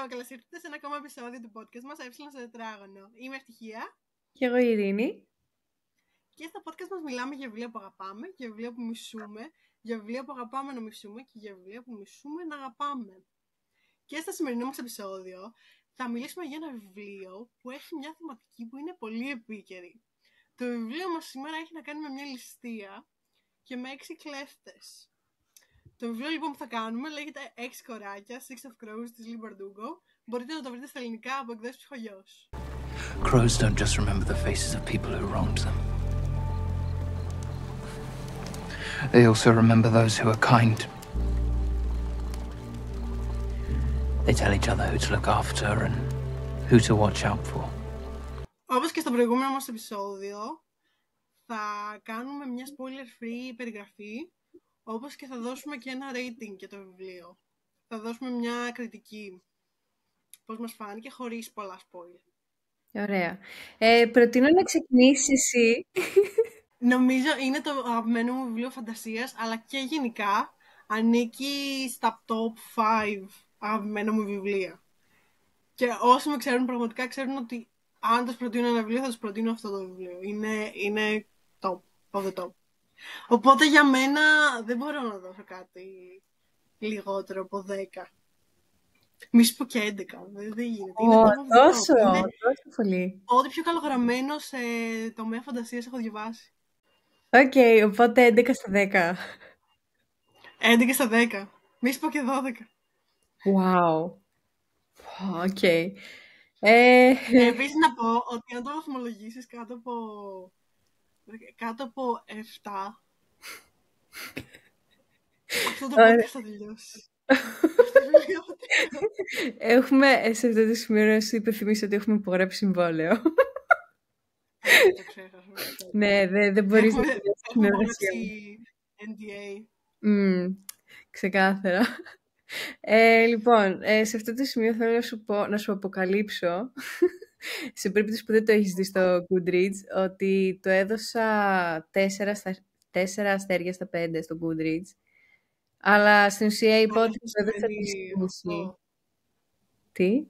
καλώς ήρθατε σε ένα ακόμα επεισόδιο του podcast μας, Εύσυλον στο Τετράγωνο. Είμαι Ευτυχία. Και εγώ η Ειρήνη. Και στο podcast μας μιλάμε για βιβλία που αγαπάμε, για βιβλία που μισούμε, για βιβλία που αγαπάμε να μισούμε και για βιβλία που μισούμε να αγαπάμε. Και στο σημερινό μας επεισόδιο θα μιλήσουμε για ένα βιβλίο που έχει μια θεματική που είναι πολύ επίκαιρη. Το βιβλίο μας σήμερα έχει να κάνει με μια ληστεία και με 6 κλέφτες. Το βιβλίο λοιπόν που θα κάνουμε λέγεται 6 κοράκια, Six of Crows της Leigh Bardugo. Μπορείτε να το βρείτε στα ελληνικά από εκδόσεις Ψυχογιός. Crows don't just remember the faces of people who wronged them. They also remember those who are kind. They tell each other who to look after and who to watch out for. Όπως και στο προηγούμενο μας επεισόδιο, θα κάνουμε μια spoiler-free περιγραφή, όπως και θα δώσουμε και ένα rating για το βιβλίο. Θα δώσουμε μια κριτική, πώς μας φάνηκε, χωρίς πολλά spoiler. Ωραία. Προτείνω να ξεκινήσεις εσύ. Νομίζω είναι το αγαπημένο μου βιβλίο φαντασίας, αλλά και γενικά ανήκει στα top 5 αγαπημένα μου βιβλία. Και όσοι με ξέρουν πραγματικά ξέρουν ότι αν τους προτείνω ένα βιβλίο θα τους προτείνω αυτό το βιβλίο. Είναι top, of the top. Οπότε για μένα δεν μπορώ να δώσω κάτι λιγότερο από 10. Μη σου πω και 11, δεν γίνεται. Τόσο πολύ. Ό,τι πιο καλογραμμένο σε τομέα φαντασίας έχω διαβάσει. Οκ, οπότε 11 στα 10. 11 στα 10. Μη σου πω και 12. Wow. Οκ. Επίσης να πω ότι αν το βαθμολογήσεις κάτω από 7, αυτό το podcast θα τελειώσει. Έχουμε σε αυτό το σημείο να σου υπενθυμίσω ότι έχουμε υπογράψει συμβόλαιο. Το ξέχασα. Ναι, δεν μπορείς να τελειώσεις την εργασία μου. NDA. Ξεκάθαρα. Λοιπόν, σε αυτό το σημείο θέλω να σου αποκαλύψω, σε περίπτωση που δεν το έχεις δει στο Goodreads, ότι το έδωσα 4 αστέρια στα 5 στο Goodreads, αλλά στην ουσία είπα ότι το έδωσα 3,5. Τι?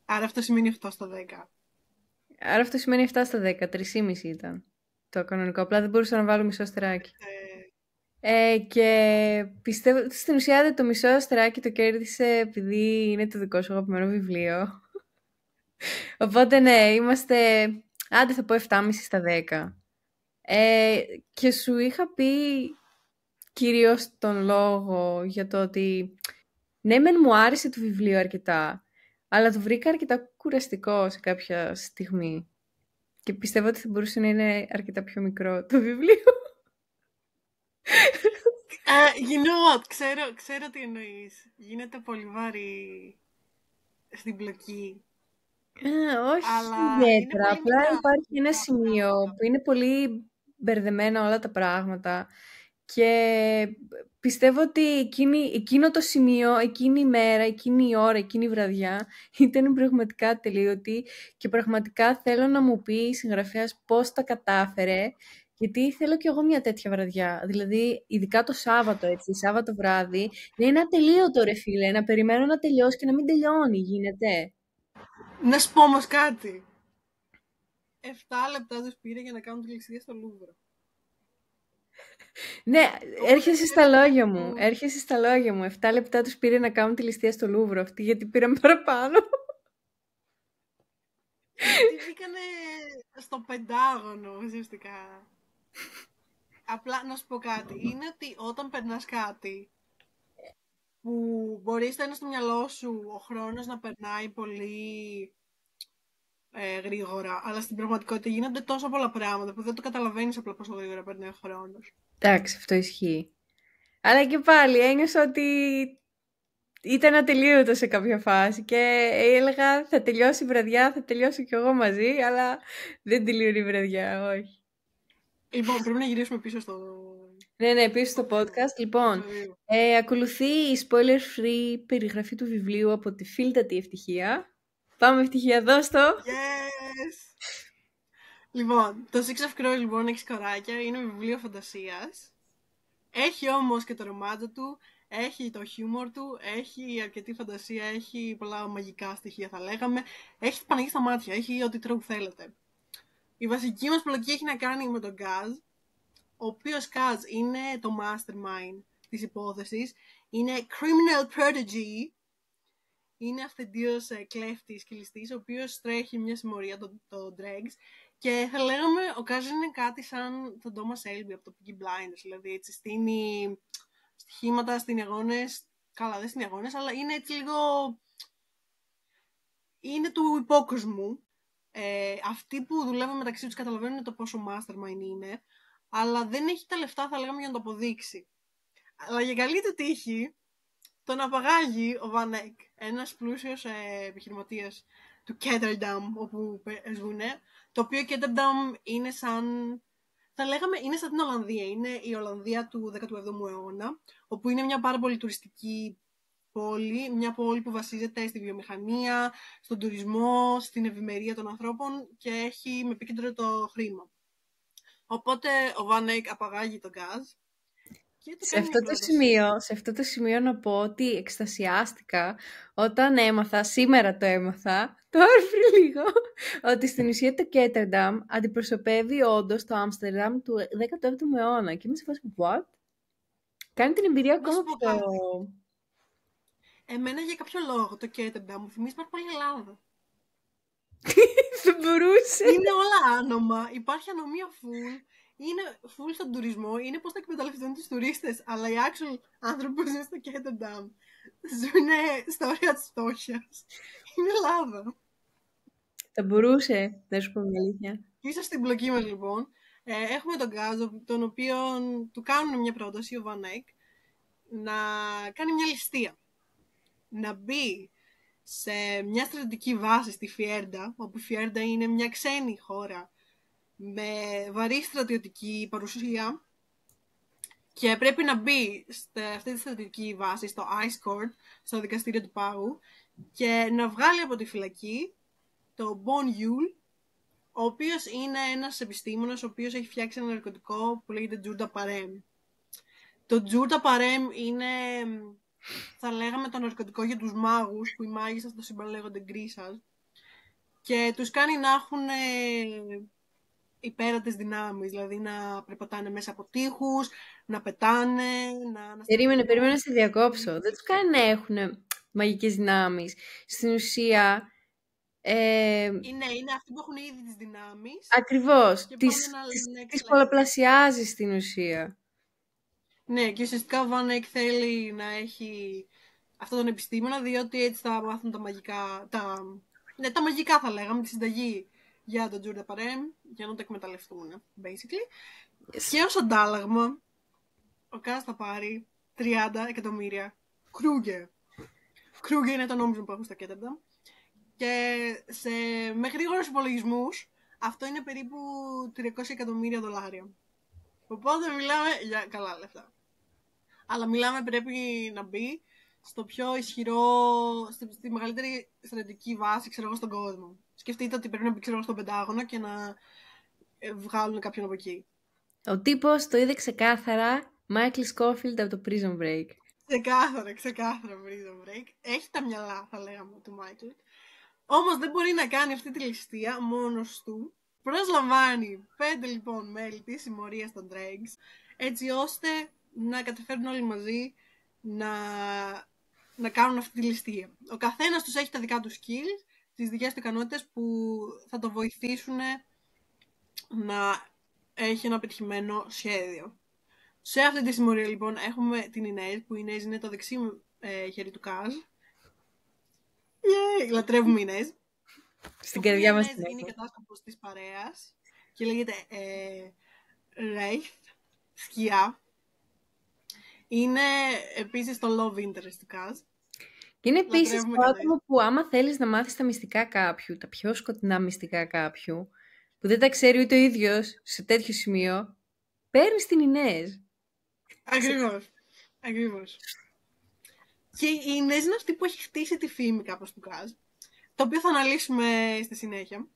Άρα αυτό σημαίνει 8 στα 10. Άρα αυτό σημαίνει 7 στα 10, 3,5 ήταν το κανονικό, απλά δεν μπορούσα να βάλω μισό αστεράκι. Και πιστεύω ότι στην ουσία το μισό αστεράκι το κέρδισε επειδή είναι το δικό σου αγαπημένο βιβλίο. Οπότε ναι, είμαστε, άντε θα πω 7,5 στα 10. Και σου είχα πει κυρίως τον λόγο για το ότι ναι μεν μου άρεσε το βιβλίο αρκετά, αλλά το βρήκα αρκετά κουραστικό σε κάποια στιγμή. Και πιστεύω ότι θα μπορούσε να είναι αρκετά πιο μικρό το βιβλίο. You know what, ξέρω τι εννοείς. Γίνεται πολύ βαρύ στην πλοκή. Όχι ιδιαίτερα, απλά υπάρχει ένα σημείο που είναι πολύ μπερδεμένα όλα τα πράγματα και πιστεύω ότι εκείνο το σημείο, εκείνη η μέρα, εκείνη η ώρα, εκείνη η βραδιά ήταν πραγματικά ατελείωτη και πραγματικά θέλω να μου πει η συγγραφέας πώς τα κατάφερε, γιατί θέλω κι εγώ μια τέτοια βραδιά. Δηλαδή, ειδικά το Σάββατο, έτσι, Σάββατο βράδυ, να είναι ατελείωτο ρε φίλε, να περιμένω να τελειώσει και να μην τελειώνει, γίνεται. Να σου πω όμως κάτι. 7 λεπτά τους πήρε για να κάνουν τη ληστεία στο Λούβρο. Ναι, έρχεσαι στα λόγια μου. 7 λεπτά τους πήρε να κάνουν τη ληστεία στο Λούβρο αυτή, γιατί πήραμε παραπάνω. Γιατί μπήκανε στο Πεντάγωνο, ουσιαστικά. Απλά να σου πω κάτι. Είναι ότι όταν περνάς κάτι που μπορείς να είναι στο μυαλό σου ο χρόνος να περνάει πολύ γρήγορα, αλλά στην πραγματικότητα γίνονται τόσο πολλά πράγματα που δεν το καταλαβαίνεις απλά πόσο γρήγορα περνάει ο χρόνος. Εντάξει, αυτό ισχύει. Αλλά και πάλι ένιωσα ότι ήταν ατελείωτο σε κάποια φάση και έλεγα θα τελειώσει η βραδιά, θα τελειώσω κι εγώ μαζί, αλλά δεν τελείωνε η βραδιά, όχι. Λοιπόν, πρέπει να γυρίσουμε πίσω στο... Ναι, πίσω στο podcast. Λοιπόν, ακολουθεί η spoiler-free περιγραφή του βιβλίου από τη φίλτατη Ευτυχία. Πάμε Ευτυχία, δώσ' το! Yes! Λοιπόν, το Six of Crows, λοιπόν, 6 κοράκια, είναι βιβλίο φαντασίας. Έχει όμως και το ρομάτζο του, έχει το χιούμορ του, έχει αρκετή φαντασία, έχει πολλά μαγικά στοιχεία θα λέγαμε, έχει Παναγία στα μάτια, έχει ό,τι τρόπο θέλετε. Η βασική μας πλοκή έχει να κάνει με τον Kaz, ο οποίος Kaz είναι το mastermind της υπόθεσης, είναι criminal prodigy, είναι αυθεντίος κλέφτης και ληστής, ο οποίος τρέχει μια συμμορία, το Dregs, και θα λέγαμε ο Kaz είναι κάτι σαν τον Thomas Shelby από το Peaky Blinders, δηλαδή έτσι στείνει στοιχήματα, στείνει αγώνες, καλά δεν στείνει αγώνες, αλλά είναι έτσι λίγο, είναι του υπόκοσμου. Αυτοί που δουλεύουν μεταξύ τους καταλαβαίνουν το πόσο mastermind είναι, αλλά δεν έχει τα λεφτά θα λέγαμε για να το αποδείξει. Αλλά για καλή του τύχη, τον απαγάγει ο Van Eck, ένας πλούσιος επιχειρηματίας του Ketterdam, όπου ζουνε, το οποίο Ketterdam είναι σαν, θα λέγαμε, είναι σαν την Ολλανδία. Είναι η Ολλανδία του 17ου αιώνα, όπου είναι μια πάρα πολύ τουριστική πόλη, μια πόλη που βασίζεται στη βιομηχανία, στον τουρισμό, στην ευημερία των ανθρώπων και έχει με επίκεντρο το χρήμα. Οπότε ο Van Eck απαγάγει τον Kaz. Σε αυτό το σημείο να πω ότι εκστασιάστηκα όταν έμαθα, σήμερα το έμαθα, τώρα πριν λίγο, ότι στην ουσία το Ketterdam αντιπροσωπεύει όντως το Άμστερνταμ του 17ου αιώνα. Και είμαι σε φάση, what? Κάνει την εμπειρία ακόμα πιο... Εμένα για κάποιο λόγο το Ketterdam μου θυμίζει πάρα πολύ Ελλάδα. Δεν μπορούσε. Είναι όλα άνομα, υπάρχει ανομία full. Είναι full στον τουρισμό, είναι πώς θα εκμεταλλευτούν τους τουρίστες, αλλά οι actual άνθρωποι που ζουν στο Ketterdam ζουν στα όρια της φτώχειας. Είναι Ελλάδα. Θα μπορούσε, δεν σου πω μια αλήθεια. Ίσως στην μπλοκή μας λοιπόν, έχουμε τον Kaz, τον οποίο του κάνουν μια πρόταση, ο Van Eck, να κάνει μια ληστεία. Να μπει σε μια στρατιωτική βάση στη Φιέρντα, όπου η Φιέρντα είναι μια ξένη χώρα με βαρύ στρατιωτική παρουσία και πρέπει να μπει σε αυτή τη στρατιωτική βάση, στο Ice Court, στο δικαστήριο του Πάγου και να βγάλει από τη φυλακή το Bon Yul, ο οποίος είναι ένας επιστήμονας ο οποίος έχει φτιάξει ένα ναρκωτικό που λέγεται Τζούρτα Παρέμ. Το Τζούρτα Παρέμ είναι, θα λέγαμε, το ναρκωτικό για τους μάγους, που οι μάγοι σας το σύμπαν λέγονται γκρίσας, και τους κάνει να έχουν υπέρατες δυνάμεις, δηλαδή να περπατάνε μέσα από τείχους, να πετάνε, Περίμενε να σε διακόψω. Δεν τους κάνει να έχουν μαγικές δυνάμεις. Στην ουσία... Είναι αυτοί που έχουν ήδη τις δυνάμεις. Ακριβώς. Τις πολλαπλασιάζει στην ουσία. Ναι, και ουσιαστικά ο Van Eck θέλει να έχει αυτόν τον επιστήμονα, διότι έτσι θα μάθουν τα μαγικά, τα μαγικά θα λέγαμε, τη συνταγή για τον Τζούρντα Παρέμ, για να το εκμεταλλευτούν, basically. Yes. Και ως αντάλλαγμα, ο Kaz θα πάρει 30 εκατομμύρια Kruger. Kruger είναι το νόμισμα που έχουν στα Ketterdam. Και με γρήγορους υπολογισμούς, αυτό είναι περίπου 300 εκατομμύρια δολάρια. Οπότε μιλάμε για καλά λεφτά. Αλλά μιλάμε πρέπει να μπει στο πιο ισχυρό, στη μεγαλύτερη στρατιωτική βάση, ξέρω εγώ, στον κόσμο. Σκεφτείτε ότι πρέπει να μπει, ξέρω εγώ, στον Πεντάγωνο και να βγάλουν κάποιον από εκεί. Ο τύπος το είδε ξεκάθαρα, Michael Scofield από το Prison Break. Ξεκάθαρα Prison Break. Έχει τα μυαλά, θα λέγαμε, του Michael. Όμως δεν μπορεί να κάνει αυτή τη ληστεία μόνος του. Προσλαμβάνει 5 λοιπόν μέλη της συμμορίας των Dregs, έτσι ώστε να καταφέρουν όλοι μαζί να κάνουν αυτή τη ληστεία. Ο καθένας τους έχει τα δικά του skills, τις δικές του ικανότητες που θα το βοηθήσουν να έχει ένα πετυχημένο σχέδιο. Σε αυτή τη συμμορία λοιπόν έχουμε την Inez, που η Inez είναι το δεξί χέρι του Kaz. Λατρεύουμε η Inez. Στην καρδιά μας είναι η κατάσκοπος της παρέας και λέγεται Wraith, σκιά. Είναι επίσης το love interest του Kaz. Είναι επίσης το άτομο που άμα θέλεις να μάθεις τα μυστικά κάποιου, τα πιο σκοτεινά μυστικά κάποιου, που δεν τα ξέρει ούτε ο ίδιος σε τέτοιο σημείο, παίρνεις την Inez. Ακριβώς. Και η Inez είναι αυτή που έχει χτίσει τη φήμη κάπως του Kaz, το οποίο θα αναλύσουμε στη συνέχεια.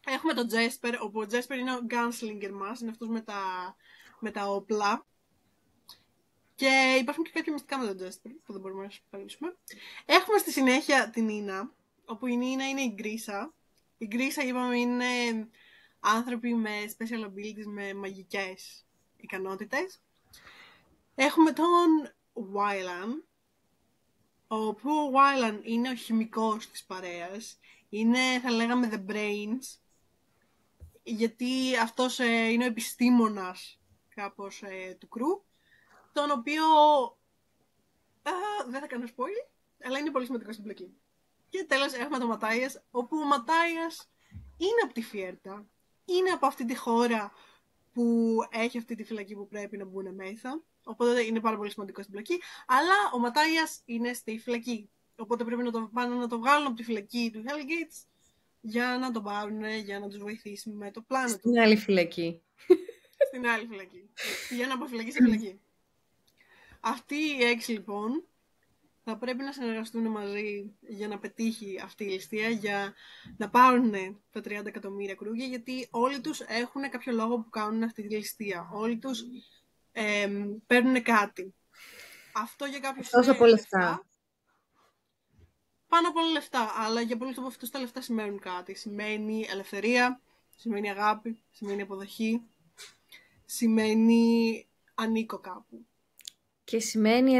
Έχουμε τον Jesper, όπου ο Jesper είναι ο gunslinger μας, είναι αυτός με τα όπλα. Και υπάρχουν και κάποια μυστικά με τον Jasper που δεν μπορούμε να σας παραλύσουμε. Έχουμε στη συνέχεια την Ίνα, όπου η Ίνα είναι η Γκρίσα. Η Γκρίσα, είπαμε, είναι άνθρωποι με special abilities, με μαγικές ικανότητες. Έχουμε τον Wylan, όπου ο Wylan είναι ο χημικός της παρέας. Είναι, θα λέγαμε, the brains, γιατί αυτός είναι ο επιστήμονας κάπως του κρου, τον οποίο δεν θα κάνω spoil, αλλά είναι πολύ σημαντικό στην πλοκή. Και τέλος έχουμε τον Ματάιας, όπου ο Ματάιας είναι από τη Φιέρτα, είναι από αυτή τη χώρα που έχει αυτή τη φυλακή που πρέπει να μπουν μέσα, οπότε είναι πάρα πολύ σημαντικό στην πλοκή, αλλά ο Ματάιας είναι στη φυλακή, οπότε πρέπει να το πάνε να το βγάλουν από τη φυλακή του Hellgates για να τον πάρουν, για να τους βοηθήσει με το πλάνο του. Στην άλλη φυλακή. Στην άλλη φυλακή. Πηγαίνουν από φυλακή σε φυλακή. Αυτοί οι 6 λοιπόν θα πρέπει να συνεργαστούν μαζί για να πετύχει αυτή η ληστεία, για να πάρουν τα 30 εκατομμύρια κρούγια, γιατί όλοι τους έχουν κάποιο λόγο που κάνουν αυτή τη ληστεία. Όλοι τους παίρνουν κάτι. Αυτό για κάποιους τόσο πολλά λεφτά. Πάνω από όλα λεφτά, αλλά για πολλούς από αυτούς τα λεφτά σημαίνουν κάτι. Σημαίνει ελευθερία, σημαίνει αγάπη, σημαίνει αποδοχή, σημαίνει ανήκω κάπου. Και σημαίνει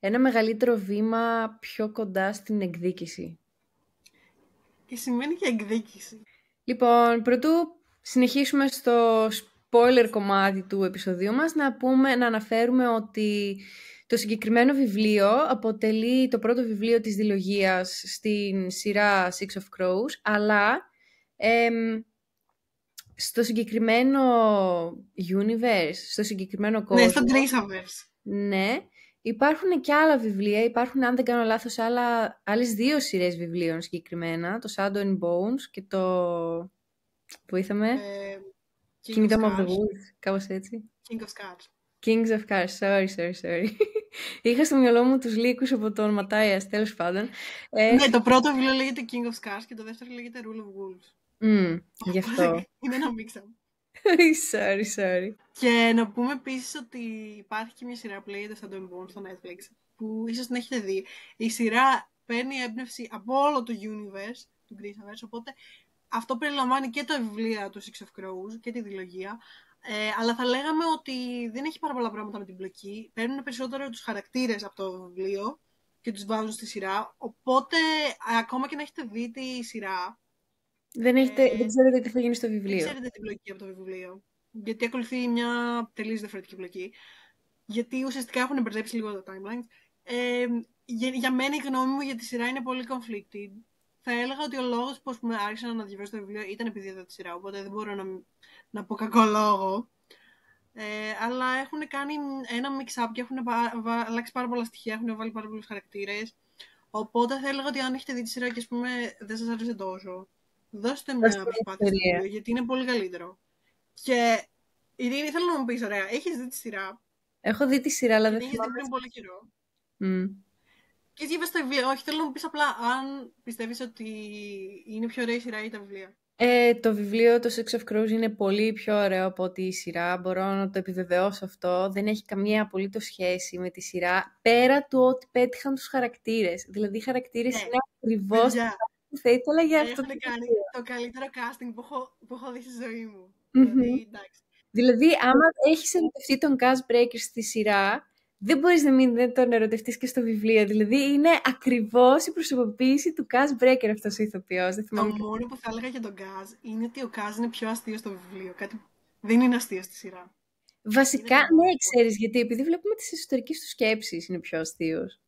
ένα μεγαλύτερο βήμα πιο κοντά στην εκδίκηση. Και σημαίνει και εκδίκηση. Λοιπόν, πρωτού συνεχίσουμε στο spoiler κομμάτι του επεισοδίου μας, να αναφέρουμε ότι το συγκεκριμένο βιβλίο αποτελεί το πρώτο βιβλίο της διλογίας στην σειρά Six of Crows, αλλά στο συγκεκριμένο universe, στο συγκεκριμένο κόσμο... Ναι, στο Graceaverse. Ναι, υπάρχουν και άλλα βιβλία. Υπάρχουν, αν δεν κάνω λάθος, άλλες 2 σειρές βιβλίων συγκεκριμένα. Το Shadow and Bones και το... Που είχαμε... Kingdom of the Woods, κάπως έτσι. King of Scars. Kings of Scars, sorry. Είχα στο μυαλό μου τους λύκους από τον Ματάιας, τέλος πάντων. Ναι, το πρώτο βιβλίο λέγεται King of Scars και το δεύτερο λέγεται Rule of Wolves. Γι' αυτό. Είναι ένα mix-up. Sorry. Και να πούμε επίσης ότι υπάρχει και μια σειρά που λέγεται Shadow and Bones στο Netflix, που ίσως την έχετε δει. Η σειρά παίρνει έμπνευση από όλο το universe του Graceaverse, οπότε αυτό περιλαμβάνει και τα βιβλία του Six of Crows και τη διλογία. Αλλά θα λέγαμε ότι δεν έχει πάρα πολλά πράγματα με την πλοκή. Παίρνουν περισσότερο τους χαρακτήρες από το βιβλίο και τους βάζουν στη σειρά. Οπότε, ακόμα και να έχετε δει τη σειρά, δεν ξέρετε τι θα γίνει στο βιβλίο. Δεν ξέρετε την πλοκή από το βιβλίο. Γιατί ακολουθεί μια τελείως διαφορετική πλοκή. Γιατί ουσιαστικά έχουν μπερδέψει λίγο τα timelines. Για μένα η γνώμη μου για τη σειρά είναι πολύ conflicted. Θα έλεγα ότι ο λόγος που άρχισα να διαβάσω το βιβλίο ήταν επειδή είδα τη σειρά, οπότε δεν μπορώ να πω κακό λόγο. Αλλά έχουν κάνει ένα mix-up και έχουν αλλάξει πάρα πολλά στοιχεία, έχουν βάλει πάρα πολλούς χαρακτήρες. Οπότε θα έλεγα ότι αν έχετε δει τη σειρά και ας πούμε δεν σας άρεσε τόσο, δώστε μια προσπάθεια στο βιβλίο, γιατί είναι πολύ καλύτερο. Και Ειρήνη, θέλω να μου πεις, ωραία, έχεις δει τη σειρά? Έχω δει τη σειρά, αλλά δεν θυμάμαι. Έχεις δει πριν πολύ καιρό. Και διάβασε το βιβλίο. Όχι, θέλω να μου πεις απλά αν πιστεύεις ότι είναι πιο ωραία η σειρά ή τα βιβλία. Το βιβλίο, το Six of Crows, είναι πολύ πιο ωραίο από ότι η σειρά. Μπορώ να το επιβεβαιώσω αυτό. Δεν έχει καμία απολύτως σχέση με τη σειρά, πέρα του ότι πέτυχαν τους χαρακτήρες. Δηλαδή, οι χαρακτήρες είναι ακριβώς που θα ήθελα για αυτό. Έχουν κάνει το καλύτερο casting που έχω δει στη ζωή μου. Δηλαδή, άμα έχεις ερωτευτεί τον Cast Breaker στη σειρά, δεν μπορείς να μην τον ερωτευτείς και στο βιβλίο. Δηλαδή, είναι ακριβώς η προσωποποίηση του Cast Breaker αυτός ο ηθοποιός. Το μόνο που θα έλεγα για τον Cast είναι ότι ο Cast είναι πιο αστείο στο βιβλίο. Κάτι δεν είναι αστείο στη σειρά. Βασικά, ναι, ξέρεις γιατί. Επειδή βλέπουμε τις εσωτερικές του σκέψεις, είναι πιο αστείος.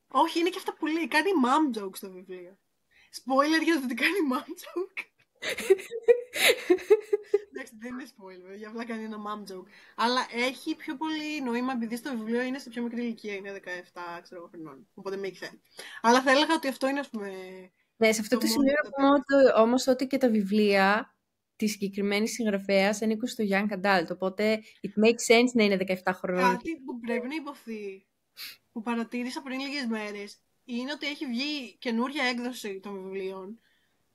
Όχι, είναι και αυτά που λέει. Κάνει mom joke στο βιβλίο. Spoiler για το ότι κάνει mom joke. Εντάξει, δεν είναι spoiler, για απλά κάνει ένα mom joke. Αλλά έχει πιο πολύ νόημα επειδή στο βιβλίο είναι σε πιο μικρή ηλικία, είναι 17 ξέρω, χρονών. Οπότε make sense. Αλλά θα έλεγα ότι αυτό είναι, ας πούμε. Ναι, σε αυτό το σημείο να πούμε όμως ότι και τα βιβλία τη συγκεκριμένη συγγραφέα ανήκουν στο young adult. Οπότε it makes sense να είναι 17 χρονών. Κάτι που πρέπει να υποθεί, που παρατήρησα πριν λίγες μέρες, είναι ότι έχει βγει καινούρια έκδοση των βιβλίων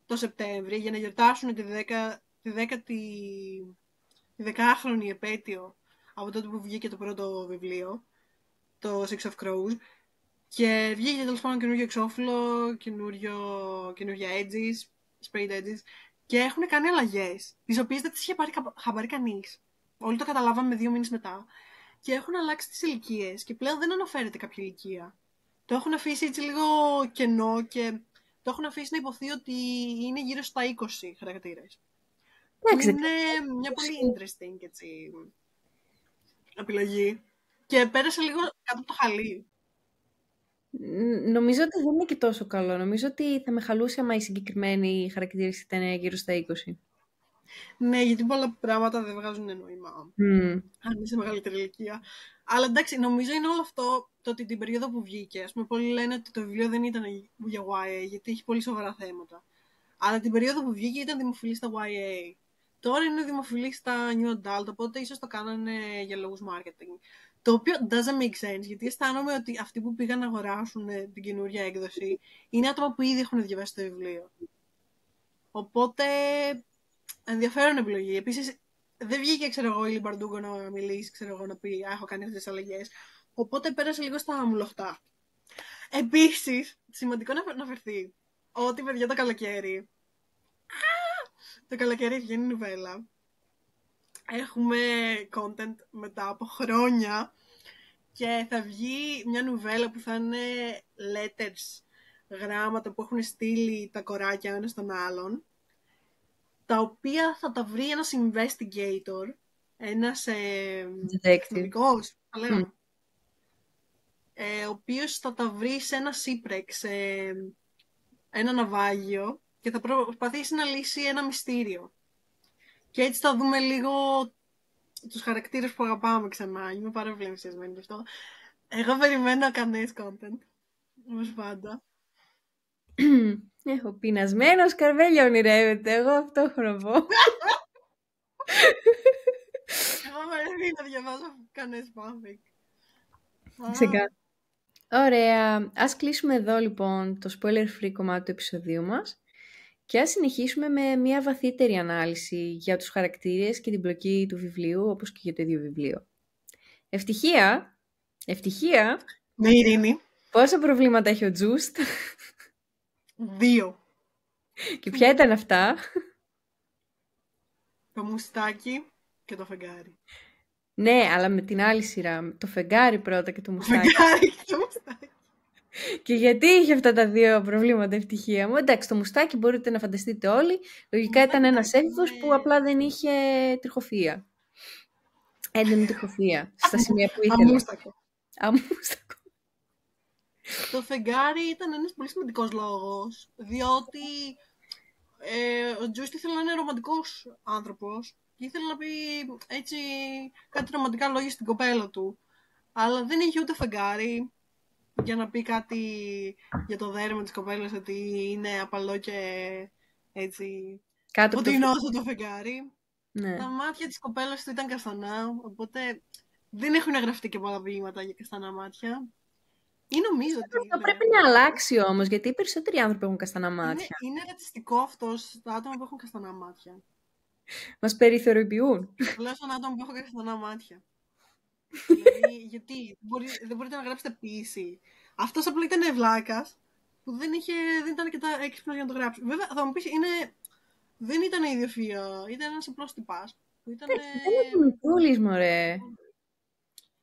το Σεπτέμβρη για να γιορτάσουν τη 10χρονη επέτειο από τότε που βγήκε το πρώτο βιβλίο, το Six of Crows. Και βγήκε τέλος πάντων καινούργιο εξώφυλλο, καινούργια edges, sprayed edges. Και έχουν κάνει αλλαγές, τις οποίες δεν τις είχε πάρει χαμπάρι κανείς. Όλοι το καταλάβαμε 2 μήνες μετά. Και έχουν αλλάξει τις ηλικίες και πλέον δεν αναφέρεται κάποια ηλικία. Το έχουν αφήσει έτσι λίγο κενό και το έχουν αφήσει να υποθεί ότι είναι γύρω στα 20 χαρακτήρες. Είναι μια πολύ interesting έτσι, επιλογή. Και πέρασε λίγο κάτω από το χαλί. Νομίζω ότι δεν είναι και τόσο καλό. Νομίζω ότι θα με χαλούσε άμα η συγκεκριμένη χαρακτήριση ήταν γύρω στα 20. Ναι, γιατί πολλά πράγματα δεν βγάζουν νόημα. Αν είσαι μεγαλύτερη ηλικία. Αλλά εντάξει, νομίζω είναι όλο αυτό το ότι την περίοδο που βγήκε. Ας πούμε, πολλοί λένε ότι το βιβλίο δεν ήταν για YA, γιατί έχει πολύ σοβαρά θέματα. Αλλά την περίοδο που βγήκε ήταν δημοφιλή στα YA. Τώρα είναι δημοφιλή στα New Adult, οπότε ίσως το κάνανε για λόγους marketing. Το οποίο doesn't make sense, γιατί αισθάνομαι ότι αυτοί που πήγαν να αγοράσουν την καινούργια έκδοση είναι άτομα που ήδη έχουν διαβάσει το βιβλίο. Οπότε, ενδιαφέρον επιλογή. Επίσης, δεν βγήκε, ξέρω εγώ, η Λιμπαρντούγκο να μιλήσει, ξέρω εγώ, να πει έχω κάνει αυτές τις αλλαγές. Οπότε πέρασε λίγο στα μουλοχτά. Επίσης, σημαντικό να αναφερθεί ότι παιδιά το καλοκαίρι. Το καλοκαίρι βγαίνει νουβέλα. Έχουμε content μετά από χρόνια και θα βγει μια νουβέλα που θα είναι letters, γράμματα που έχουν στείλει τα κοράκια ένα στον άλλον, τα οποία θα τα βρει ένας investigator, ένας αστυνομικός, ο οποίος θα τα βρει σε ένα shipwreck, σε ένα ναυάγιο και θα προσπαθήσει να λύσει ένα μυστήριο. Και έτσι θα δούμε λίγο τους χαρακτήρες που αγαπάμε ξανά. Είμαι πάρα πολύ ενθουσιασμένη γι' αυτό. Εγώ περιμένω κανένας content, όπως πάντα. Έχω πεινασμένο σκαρβέλιο ονειρεύεται. Εγώ αυτό έχω να πω. Εγώ πρέπει να διαβάζω κανένας fanfic. Ξεκάθαρα. Ωραία. Ας κλείσουμε εδώ λοιπόν το spoiler free κομμάτι του επεισοδίου μας και ας συνεχίσουμε με μια βαθύτερη ανάλυση για τους χαρακτήρες και την πλοκή του βιβλίου, όπως και για το ίδιο βιβλίο. Ευτυχία. Με ειρήνη. Πόσα προβλήματα έχει ο Just? 2. Και ποια ήταν αυτά? Το μουστάκι και το φεγγάρι. Ναι, αλλά με την άλλη σειρά. Το φεγγάρι πρώτα και το μουστάκι. Φεγγάρι και το μουστάκι. Και γιατί είχε αυτά τα 2 προβλήματα, ευτυχία μου? Εντάξει, το μουστάκι μπορείτε να φανταστείτε όλοι. Λογικά ήταν ένας έφηβος που απλά δεν είχε τριχοφυΐα. Έντονη τριχοφυΐα στα σημεία που ήθελε. Αμούστακο. Το φεγγάρι ήταν ένας πολύ σημαντικός λόγος, διότι ο Τζούστι ήθελε να είναι ρομαντικός άνθρωπος και ήθελε να πει έτσι κάτι ρομαντικά λόγια στην κοπέλα του. Αλλά δεν είχε ούτε φεγγάρι για να πει κάτι για το δέρμα της κοπέλας, ότι είναι απαλό και έτσι φωτεινό το φεγγάρι. Ναι. Τα μάτια της κοπέλας του ήταν καστανά, οπότε δεν έχουν γραφτεί και πολλά ποίηματα για καστανά μάτια. Ή νομίζω ότι αυτό πρέπει να αλλάξει όμως, γιατί οι περισσότεροι άνθρωποι έχουν καστανά μάτια. Είναι ρατσιστικό αυτό στα άτομα που έχουν καστανά μάτια. Μας περιθωριοποιούν. Τουλάχιστον άτομα που έχουν καστανά μάτια. Δηλαδή, γιατί δεν μπορείτε να γράψετε ποίηση. Αυτός απλά ήταν ευλάκας που δεν ήταν αρκετά έξυπνος για να το γράψει. Βέβαια, θα μου πεις, δεν ήταν ιδιοφυΐα, ήταν ένας απλός τυπάς. Δεν είναι μητούλης, μωρέ.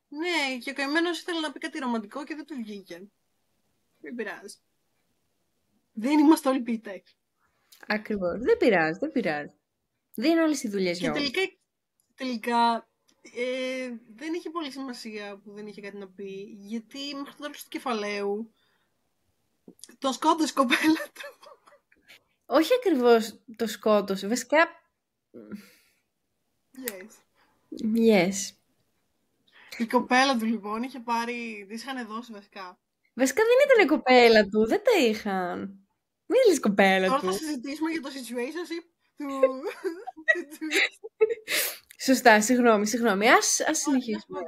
Ναι, και ο καημένος ήθελε να πει κάτι ρομαντικό και δεν του βγήκε. Δεν πειράζει. Δεν είμαστε όλοι ποιητές. Ακριβώς. Δεν πειράζει. Δεν είναι όλες οι δουλειές για όλους. Τελικά δεν είχε πολύ σημασία που δεν είχε κάτι να πει, γιατί μέχρι το τέλος του κεφαλαίου τον σκότωσε η κοπέλα του. Όχι ακριβώς το σκότωσε. Βασικά... Yes. Η κοπέλα του λοιπόν είχε πάρει, της είχαν δώσει βασικά. Βασικά δεν ήταν η κοπέλα του, δεν τα είχαν. Μην λες κοπέλα του. Τώρα θα συζητήσουμε για το situationship του... Σωστά, συγγνώμη. Ας συνεχίσουμε.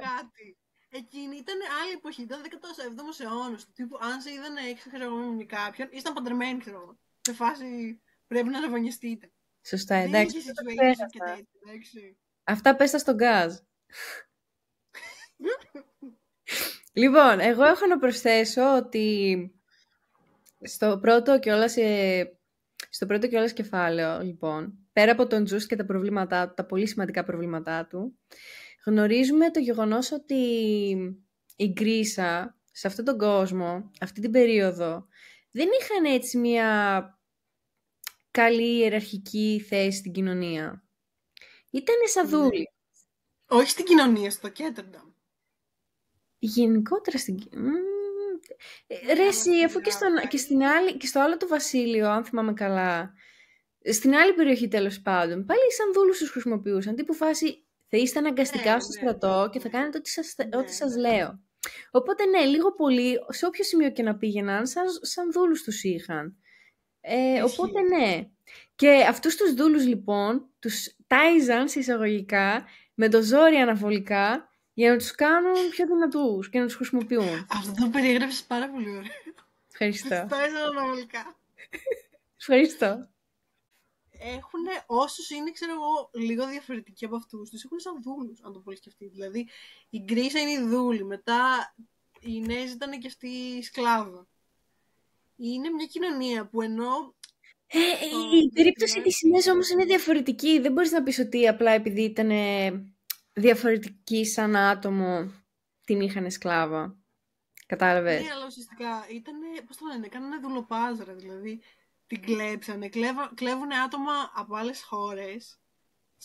Εκείνη ήταν άλλη εποχή, ήταν 17ο αιώνας. Του τύπου, αν σε είδαν με κάποιον, ήσταν παντρεμένοι, ξέρω. Σε φάση πρέπει να αναβωνιαστείτε. Σωστά, εντάξει. Δεν είχε situation και τέτοια, εντάξει. Αυτά πέστα στον γκάζ. Λοιπόν, εγώ έχω να προσθέσω ότι στο πρώτο κιόλας κεφάλαιο, λοιπόν, πέρα από τον Just και τα προβλήματά του, τα πολύ σημαντικά προβλήματά του, γνωρίζουμε το γεγονός ότι η Γκρίσα σε αυτόν τον κόσμο, αυτή την περίοδο, δεν είχαν έτσι μια καλή ιεραρχική θέση στην κοινωνία. Ήτανε σαν δούλοι. Όχι στην κοινωνία, στο Κέττερνταμ. Γενικότερα στην κοινωνία. Ρε εσύ, αφού και στο άλλο το βασίλειο, αν θυμάμαι καλά, στην άλλη περιοχή τέλος πάντων, πάλι σαν δούλους τους χρησιμοποιούσαν. Τύπου φάση, θα είστε αναγκαστικά στο στρατό και θα κάνετε ό,τι σας λέω. Οπότε ναι, λίγο πολύ, σε όποιο σημείο και να πήγαιναν, σαν δούλους τους είχαν. Οπότε ναι. Και αυτούς τους δούλους λοιπόν, τους τάιζαν σε εισαγωγικά, με το ζόρι αναβολικά, για να τους κάνουν πιο δυνατούς και να τους χρησιμοποιούν. Αυτό το περιέγραψες πάρα πολύ ωραία. Ευχαριστώ. Τους τάιζαν αναβολικά. Ευχαριστώ. Έχουν όσους είναι, ξέρω εγώ, λίγο διαφορετικοί από αυτούς, τους έχουν σαν δούλους, αν το πολύ σκεφτεί. Δηλαδή, η Γκρίσα είναι η δούλη, μετά η Ινέζ ήταν και αυτή η σκλάβα. Είναι μια κοινωνία που ενώ... Η περίπτωση της Ινέζ όμως είναι διαφορετική. Δεν μπορείς να πεις ότι απλά επειδή ήταν διαφορετική σαν άτομο την είχαν σκλάβα. Κατάλαβες. Ναι, αλλά ουσιαστικά ήταν, πώς το λένε, κάνανε δουλοπάζαρα, δηλαδή την κλέψανε, κλέβουνε άτομα από άλλες χώρες,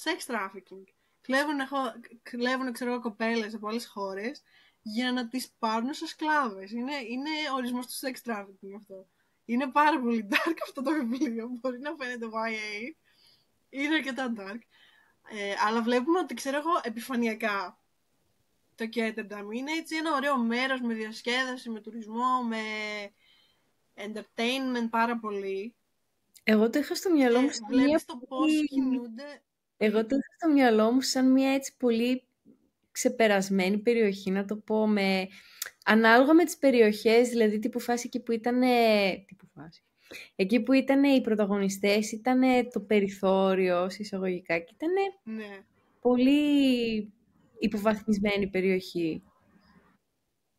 sex trafficking. Κλέβουνε, ξέρω εγώ, κοπέλες από άλλες χώρες για να τις πάρουν σαν σκλάβες. Είναι ορισμός του sex trafficking αυτό. Είναι πάρα πολύ dark αυτό το βιβλίο, μπορεί να φαίνεται YA, είναι αρκετά dark. Αλλά βλέπουμε ότι, ξέρω εγώ, επιφανειακά το Κέττερνταμ είναι έτσι ένα ωραίο μέρος με διασκέδαση, με τουρισμό, με entertainment πάρα πολύ. Εγώ το είχα στο μυαλό μου σαν βλέπεις το πώς κινούνται. Εγώ το είχα στο μυαλό μου σαν μια έτσι πολύ ξεπερασμένη περιοχή, να το πω, ανάλογα με τις περιοχές, δηλαδή τύπου φάση εκεί που ήταν... Εκεί που ήταν οι πρωταγωνιστές ήταν το περιθώριο, εισαγωγικά, και ήταν πολύ υποβαθμισμένη περιοχή.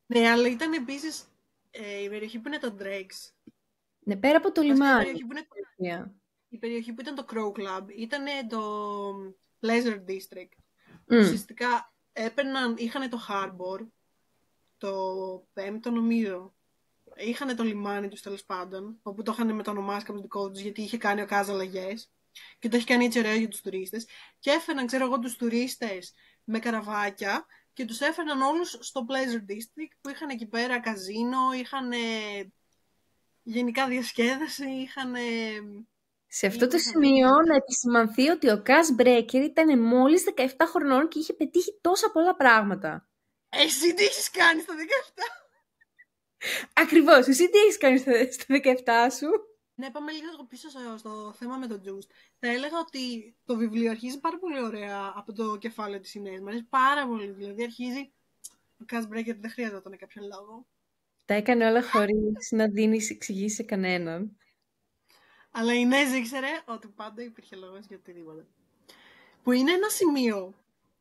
Ναι, αλλά ήταν επίσης η περιοχή που είναι το Drakes. Ναι, πέρα από το λιμάνι. Η περιοχή που ήταν το Crow Club ήταν το Pleasure District. Ουσιαστικά είχαν το Harbor, το πέμπτο νομίζω. Είχαν το λιμάνι τους τέλος πάντων, όπου το είχαν μετανομάσει από το δικό τους, γιατί είχε κάνει ο Κάζ αλλαγές και το είχε κάνει έτσι ωραίο για τους τουρίστες. Και έφεραν, ξέρω εγώ, τους τουρίστες με καραβάκια και τους έφεραν όλους στο Pleasure District, που είχαν εκεί πέρα καζίνο, είχαν γενικά διασκέδαση, είχαν... Σε αυτό το σημείο να επισημανθεί ότι ο Κάζ Μπρέκερ ήταν μόλις 17 χρονών και είχε πετύχει τόσα πολλά πράγματα. Εσύ τι έχεις κάνει στα 17? Ακριβώς, εσύ τι έχεις κάνει στα 17 σου? Ναι, πάμε λίγο πίσω στο θέμα με τον Just. Θα έλεγα ότι το βιβλίο αρχίζει πάρα πολύ ωραία από το κεφάλαιο της Ινέζ. Μ' αρέσει πάρα πολύ. Δηλαδή αρχίζει. Ο Κάζ Μπρέκερ δεν χρειαζόταν κάποιον λόγο. Τα έκανε όλα χωρίς να δίνεις εξηγήσεις σε κανέναν. Αλλά η Ινέζ ήξερε ότι πάντα υπήρχε λόγος για οτιδήποτε. Που είναι ένα σημείο.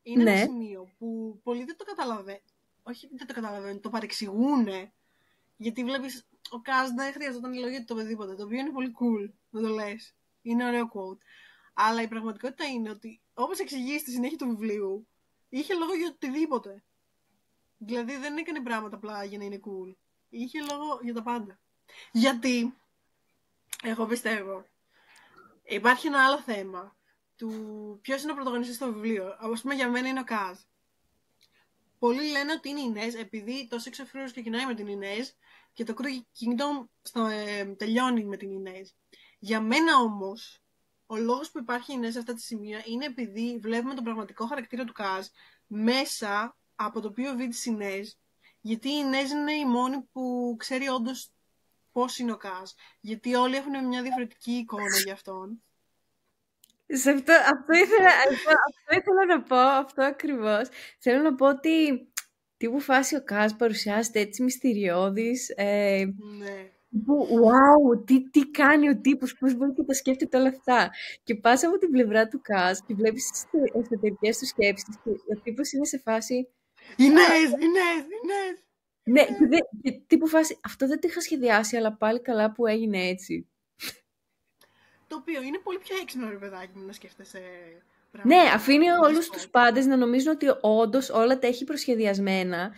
Είναι ένα σημείο που πολλοί δεν το καταλαβαίνουν. Όχι, δεν το καταλαβαίνουν, το παρεξηγούνε. Γιατί βλέπεις, ο Κάζ δεν χρειαζόταν λόγια για το οτιδήποτε. Το οποίο είναι πολύ cool να το λες. Είναι ωραίο quote. Αλλά η πραγματικότητα είναι ότι, όπως εξηγεί στη συνέχεια του βιβλίου, είχε λόγο για οτιδήποτε. Δηλαδή δεν έκανε πράγματα απλά για να είναι cool. Είχε λόγο για τα πάντα. Γιατί, εγώ πιστεύω, υπάρχει ένα άλλο θέμα του ποιος είναι ο πρωταγωνιστής στο βιβλίο. Ας πούμε, για μένα είναι ο Κάζ. Πολλοί λένε ότι είναι η Ινέζ, επειδή το Six of Heroes ξεκινάει με την Ινέζ και το Crooked Kingdom τελειώνει με την Ινέζ. Για μένα όμως, ο λόγος που υπάρχει η Ινέζ σε αυτά τα σημεία είναι επειδή βλέπουμε τον πραγματικό χαρακτήρα του Κάζ μέσα από το POV της Ινέζ, γιατί η Ινέζ είναι η μόνη που ξέρει όντως πώς είναι ο Κάζ. Γιατί όλοι έχουν μια διαφορετική εικόνα για αυτόν. Σε αυτό ήθελα να πω, αυτό ακριβώς. Θέλω να πω ότι τύπου φάση ο Κάζ παρουσιάζεται έτσι μυστηριώδης. Ναι. Που, wow, τι κάνει ο τύπος, πώς μπορεί και τα σκέφτεται όλα αυτά. Και πας από την πλευρά του Κάζ και βλέπεις τις εσωτερικές του σκέψεις και ο τύπος είναι σε φάση... Ινέζ. Ναι, και τύπου φάση, αυτό δεν το είχα σχεδιάσει, αλλά πάλι καλά που έγινε έτσι. Το οποίο είναι πολύ πιο έξυπνο, ρε παιδάκι μου, να σκέφτεσαι Ναι, πράγματα. αφήνει όλους τους πάντες να νομίζουν ότι όντως όλα τα έχει προσχεδιασμένα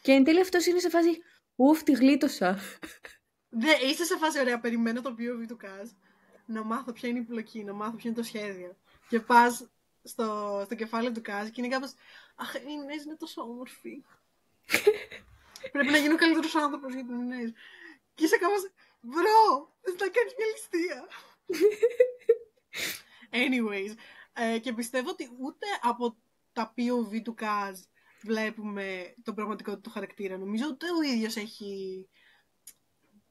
και εν τέλει αυτός είναι σε φάση «Ουφ, τη γλίτωσα». Είστε σε φάση, ωραία, περιμένω το POV του Καζ, να μάθω ποια είναι η πλοκή, να μάθω ποιο είναι το σχέδιο. Και πας στο κεφάλαιο του Καζ και είναι κάπως «Αχ, η Ινέζ είναι τόσο όμορφη. Πρέπει να γίνω καλύτερος άνθρωπος για την Ινέζ». Και είσαι κάπως «Μπρο, θες να κάνεις μια ληστεία». Anyways, και πιστεύω ότι ούτε από τα POV του Καζ βλέπουμε τον πραγματικό του χαρακτήρα. Νομίζω ότι ο ίδιος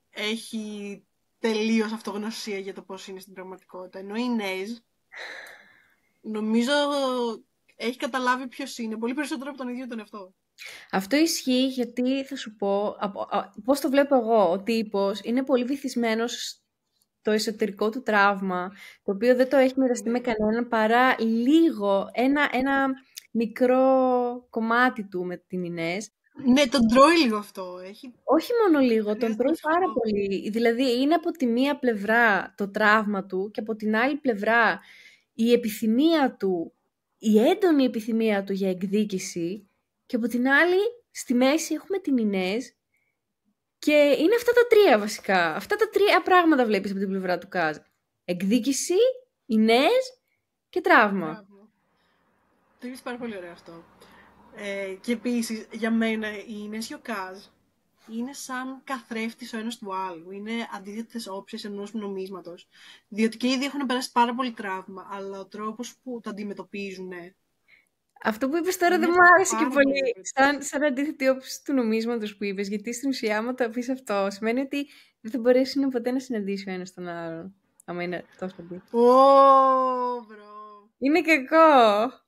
έχει τελείως αυτογνωσία για το πώς είναι στην πραγματικότητα. Ενώ η Νέζ, νομίζω, έχει καταλάβει ποιος είναι, πολύ περισσότερο από τον ίδιο τον εαυτό. Αυτό ισχύει γιατί θα σου πω, πώς το βλέπω εγώ, ο τύπος είναι πολύ βυθισμένος στο εσωτερικό του τραύμα, το οποίο δεν το έχει μοιραστεί με κανέναν παρά λίγο, ένα μικρό κομμάτι του με την Ινέζ. Ναι, τον τρώει λίγο αυτό. Όχι μόνο λίγο, τον τρώει πάρα πολύ. Δηλαδή είναι από τη μία πλευρά το τραύμα του και από την άλλη πλευρά η επιθυμία του, η έντονη επιθυμία του για εκδίκηση και από την άλλη στη μέση έχουμε την Ινέζ και είναι αυτά τα τρία βασικά. Αυτά τα τρία πράγματα βλέπεις από την πλευρά του Καζ. Εκδίκηση, Ινέζ και τραύμα. Το είπες πάρα πολύ ωραίο αυτό. Και επίσης, για μένα, η Ινέζ και ο Καζ είναι σαν καθρέφτης ο ένας του άλλου. Είναι αντίθετες όψεις ενός νομίσματος. Διότι και ήδη έχουν περάσει πάρα πολύ τραύμα, αλλά ο τρόπος που το αντιμετωπίζουν. Αυτό που είπες τώρα δεν μου άρεσε και πολύ. Σαν αντίθετη όψη του νομίσματος που είπες. Γιατί στην ουσία, άμα το πεις αυτό, σημαίνει ότι δεν θα μπορέσουν ποτέ να συναντήσει ο ένας τον άλλον. Άμα είναι τόσο αντίθετο. Μπρο. Είναι κακό.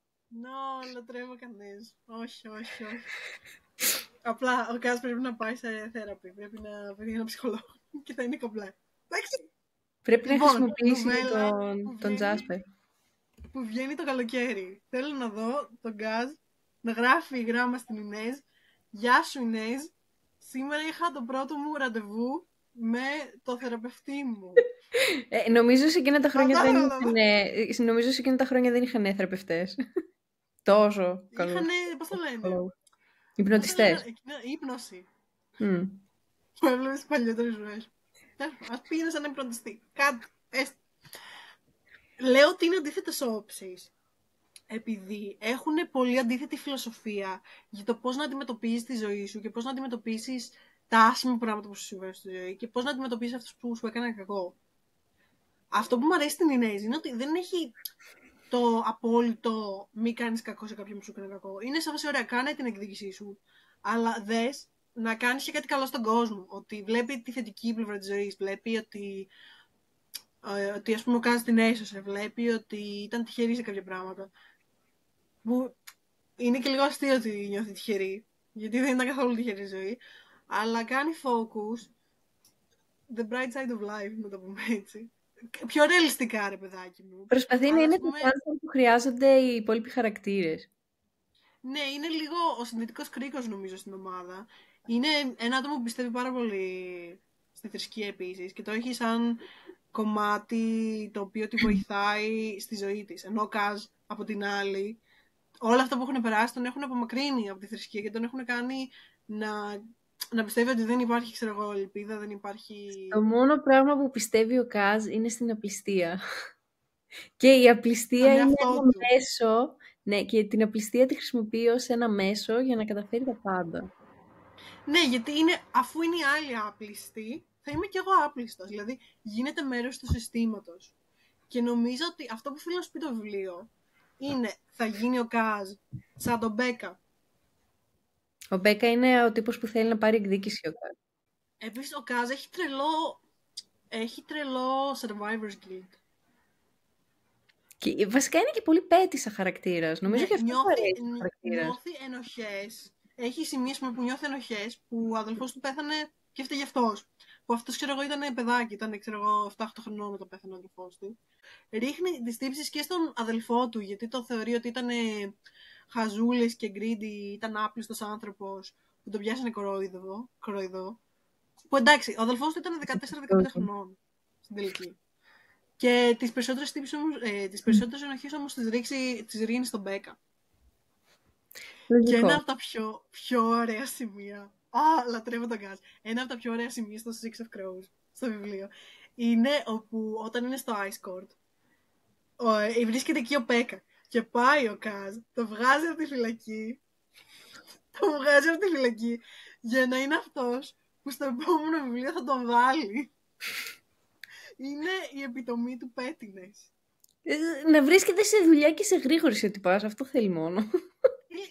Λατρεύω κανείς. Όχι. Απλά ο Κάζ πρέπει να πάει σε θέραπη. Πρέπει να βρει ένα ψυχολόγο και θα είναι κομπλέ. Πρέπει να χρησιμοποιήσει τον Τζάσπερ. Που βγαίνει το καλοκαίρι. Θέλω να δω τον Κάζ να γράφει γράμμα στην Ινέζ. «Γεια σου Ινέζ, σήμερα είχα το πρώτο μου ραντεβού με το θεραπευτή μου». Νομίζω σε εκείνα τα χρόνια δεν είχαν θεραπευτές. Τόσο καλό. Είχανε, πώς το λένε. Υπνοτιστές. Ύπνωση. Που έβλεπες στις παλιότερες ζωές. Ας πήγαινε σαν υπνοτιστή. Κάτι. Λέω ότι είναι αντίθετες όψεις. Επειδή έχουν πολύ αντίθετη φιλοσοφία για το πώς να αντιμετωπίζεις τη ζωή σου και πώς να αντιμετωπίσεις τα άσχημα πράγματα που σου συμβαίνουν στη ζωή και πώς να αντιμετωπίσεις αυτούς που σου έκαναν κακό. Αυτό που μου αρέσει στην Ινέζ είναι ότι δεν έχει το απόλυτο μη κάνεις κακό σε κάποιον που σου έκανε κακό. Είναι σαν φάση, ωραία, κάνε την εκδίκησή σου, αλλά δες να κάνεις και κάτι καλό στον κόσμο. Ότι βλέπει τη θετική πλευρά της ζωής, βλέπει ότι ας πούμε ο Κάζ την έσωσε, βλέπει ότι ήταν τυχερή σε κάποια πράγματα. Που είναι και λίγο αστείο ότι νιώθει τυχερή, γιατί δεν ήταν καθόλου τυχερή ζωή, αλλά κάνει focus the bright side of life, να το πούμε έτσι. Πιο ρεαλιστικά, ρε παιδάκι μου. Προσπαθεί να είναι το άνθρωπο που χρειάζονται οι υπόλοιποι χαρακτήρες. Ναι, είναι λίγο ο συνδετικός κρίκος, νομίζω, στην ομάδα. Είναι ένα άτομο που πιστεύει πάρα πολύ στη θρησκεία επίσης και το έχει σαν κομμάτι το οποίο τη βοηθάει στη ζωή της. Ενώ ο Καζ, από την άλλη, όλα αυτά που έχουν περάσει τον έχουν απομακρύνει από τη θρησκεία και τον έχουν κάνει να πιστεύει ότι δεν υπάρχει, ξέρω εγώ, ελπίδα, δεν υπάρχει... Το μόνο πράγμα που πιστεύει ο Καζ είναι στην απληστία. Και η απληστία είναι ένα μέσο, ναι, και την απληστία τη χρησιμοποιεί ως ένα μέσο για να καταφέρει τα πάντα. Ναι, γιατί αφού είναι οι άλλοι άπλιστοι, θα είμαι κι εγώ άπλιστος. Δηλαδή, γίνεται μέρος του συστήματος. Και νομίζω ότι αυτό που θέλω να σου πει το βιβλίο είναι, θα γίνει ο Καζ σαν τον Μπέκα. Ο Μπέκα είναι ο τύπος που θέλει να πάρει εκδίκηση ο Καζ. Επίσης, ο Καζ έχει τρελό survivor's guilt. Και βασικά είναι και πολύ πέτησα χαρακτήρας. Νομίζω και αυτό νιώθει ενοχές. Έχει σημείες που νιώθει ενοχές που ο αδελφός του πέθανε και έφταιγε αυτός. Που αυτός, ξέρω εγώ, ήταν παιδάκι, ήταν, ξέρω εγώ, 7-8 χρονών όταν πέθανε ο αδελφός του. Ρίχνει τις τύψεις και στον αδελφό του, γιατί το θεωρεί ότι ήταν χαζούλες και greedy, ήταν άπλιστος άνθρωπος που τον πιάσανε κορόιδο. Που εντάξει, ο αδελφός του ήταν 14-15 χρονών στην τελική. Και τις περισσότερες ενοχές όμως τις ρίνει στον Μπέκα. Και ένα από τα πιο ωραία σημεία. Λατρεύω τον Γκάζ. Ένα από τα πιο ωραία σημεία στο Six of Crows, στο βιβλίο, είναι όπου όταν είναι στο Ice Court, βρίσκεται εκεί ο Πέκα. Και πάει ο Γκάζ, το βγάζει από τη φυλακή. Για να είναι αυτός που στο επόμενο βιβλίο θα τον βάλει. Είναι η επιτομή του pettiness. Να βρίσκεται σε δουλειά και σε γρήγορη ότι πας. Αυτό θέλει μόνο.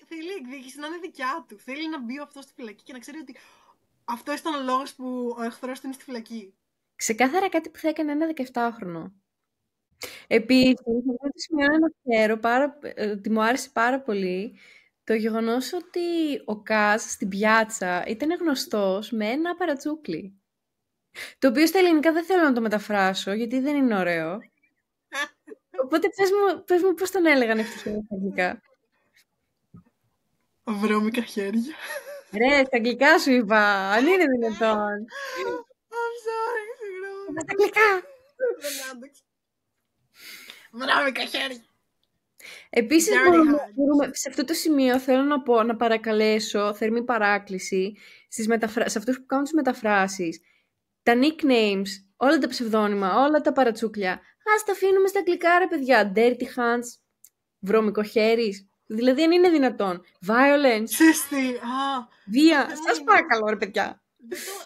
Θέλει η εκδίκηση να είναι δικιά του. Θέλει να μπει αυτό στη φυλακή και να ξέρει ότι αυτό ήταν ο λόγος που ο εχθρός του είναι στη φυλακή. Ξεκάθαρα κάτι που θα έκανε ένα 17χρονο. Επίσης, αυτό το σημείο να αναφέρω ότι μου άρεσε πάρα πολύ το γεγονός ότι ο Κάζ στην πιάτσα ήταν γνωστός με ένα παρατσούκλι. Το οποίο στα ελληνικά δεν θέλω να το μεταφράσω, γιατί δεν είναι ωραίο. Οπότε πες μου πώς τον έλεγαν ευτυχώς στα αγγλικά. Βρώμικα χέρια. Ρε, στα αγγλικά σου είπα, αν είναι δυνατόν. I'm sorry, συγγνώμη. Στα αγγλικά. Δεν άντεξα. Βρώμικα χέρια. Επίσης, μπορούμε, σε αυτό το σημείο θέλω να παρακαλέσω θερμή παράκληση σε αυτούς που κάνουν τις μεταφράσεις. Τα nicknames, όλα τα ψευδόνυμα, όλα τα παρατσούκλια, ας τα αφήνουμε στα αγγλικά, ρε παιδιά. Dirty hands, βρώμικο χέρι. Δηλαδή, αν είναι δυνατόν. Violence. Βία. Σας παρακαλώ, ρε παιδιά.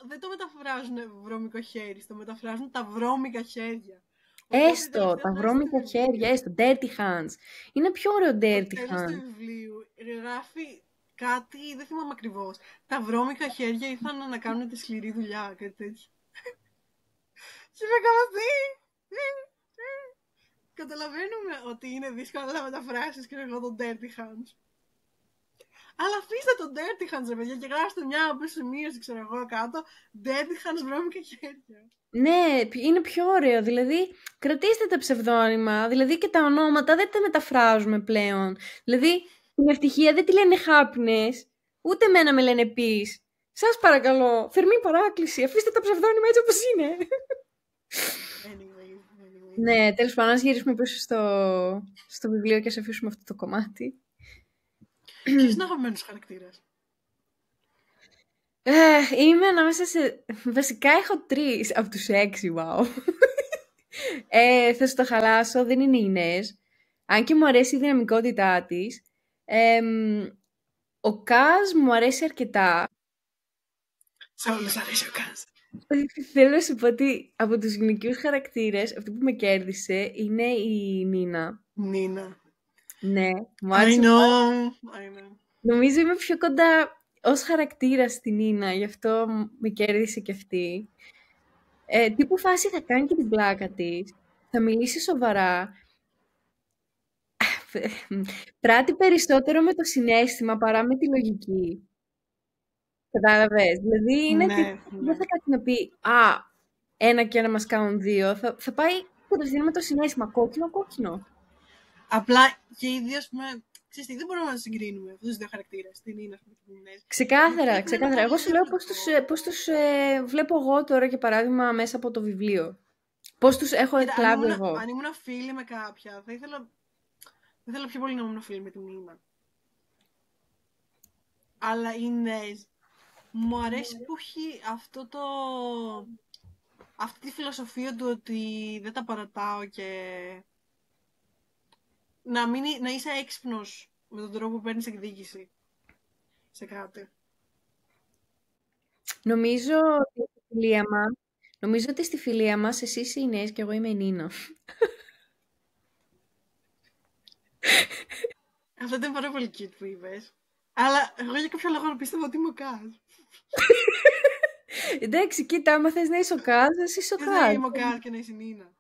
Δεν το μεταφράζουν βρώμικο χέρι, το μεταφράζουν τα βρώμικα χέρια. Έστω, τα βρώμικα χέρια, έστω. Dirty hands. Είναι πιο ωραίο dirty hands. Στο βιβλίο γράφει κάτι, δεν θυμάμαι ακριβώς. Τα βρώμικα χέρια ήρθαν να κάνουν τη σκληρή δουλειά, κάτι τέτοιο. Και με καμαστεί. Καταλαβαίνουμε ότι είναι δύσκολο να μεταφράσεις και εγώ τον dirty hands. Αλλά αφήστε τον dirty hands, ρε παιδιά, και γράψτε μια αποσημείωση, ξέρω εγώ, κάτω. Dirty hands, βρώμικα χέρια. Ναι, είναι πιο ωραίο. Δηλαδή, κρατήστε τα ψευδόνυμα. Δηλαδή και τα ονόματα δεν τα μεταφράζουμε πλέον. Δηλαδή, την ευτυχία δεν τη λένε happiness. Ούτε εμένα με λένε peace. Σας παρακαλώ, θερμή παράκληση. Αφήστε τα ψευδόνυμα έτσι όπως είναι. Anyway. Ναι, τέλος πάντων, ας γυρίσουμε πίσω στο βιβλίο και ας αφήσουμε αυτό το κομμάτι. Ποιος είναι αγαπημένος χαρακτήρας? Είμαι ανάμεσα σε... Βασικά έχω 3 από τους 6, wow. Θα σου το χαλάσω, δεν είναι η Ινές. Αν και μου αρέσει η δυναμικότητά της. Ο Κάζ μου αρέσει αρκετά. Σε όλους αρέσει ο Κάζ. Θέλω να σου πω ότι από τους γυναικείους χαρακτήρες, αυτή που με κέρδισε είναι η Νίνα. Νίνα. Ναι, μου άρεσε. I know. Νομίζω είμαι πιο κοντά ως χαρακτήρα στην Νίνα, γι' αυτό με κέρδισε και αυτή. Τύπου φάση θα κάνει και την πλάκα της, θα μιλήσει σοβαρά. Πράττει περισσότερο με το συναίσθημα παρά με τη λογική. Κατάλαβες. Δηλαδή είναι δεν θα κάτι να πει ένα και ένα μας κάνουν 2. Θα πάει κατευθείαν με το συναίσθημα κόκκινο. Απλά και οι δύο, ξέρεις τι, δεν μπορούμε να συγκρίνουμε αυτούς τους δύο χαρακτήρες, την Ίνα και την Ινές. Ξεκάθαρα. Εγώ σου λέω πώς τους βλέπω εγώ τώρα, για παράδειγμα, μέσα από το βιβλίο. Πώς τους έχω εκλάβει εγώ. Αν ήμουν φίλη με κάποια, θα ήθελα πιο πολύ να ήμουν φίλη με την Ίνα. Αλλά η Ινές, μου αρέσει που έχει αυτή τη φιλοσοφία του ότι δεν τα παρατάω και να είσαι έξυπνος με τον τρόπο που παίρνεις εκδίκηση σε κάτι. Νομίζω ότι στη φιλία μας εσύ είσαι η Ινές και εγώ είμαι η Νίνα. Αυτό ήταν πάρα πολύ cute που είπες. Αλλά εγώ για κάποιο λόγο πίστευα ότι είμαι ο Κάζ. Εντάξει, κοίτα, άμα θες να είσαι ο Κάζ, εσύ είσαι ο Κάζ. Να είμαι ο Κάζ και να είσαι η Νίνα.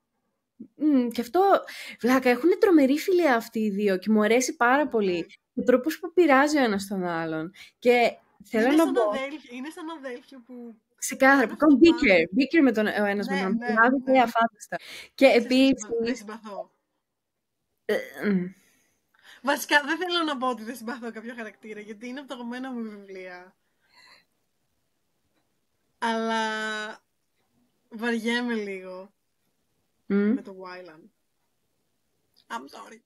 Και αυτό, βλάκα, έχουν τρομερή φιλία αυτοί οι δύο και μου αρέσει πάρα πολύ. Ο τρόπος που πειράζει ο ένας τον άλλον. Και θέλω να πω... Είναι σαν αδέλφιο που... Ξεκάθαρα, που κάνουν μπίκερ με τον ένας με τον άλλον. Ναι, αφάνταστα. Και επίσης... Δεν συμπαθώ. Βασικά δεν θέλω να πω ότι δεν συμπαθώ κάποιο χαρακτήρα, γιατί είναι από τα αγαπημένα μου βιβλία. Αλλά βαριέμαι λίγο με το Wylan. I'm sorry.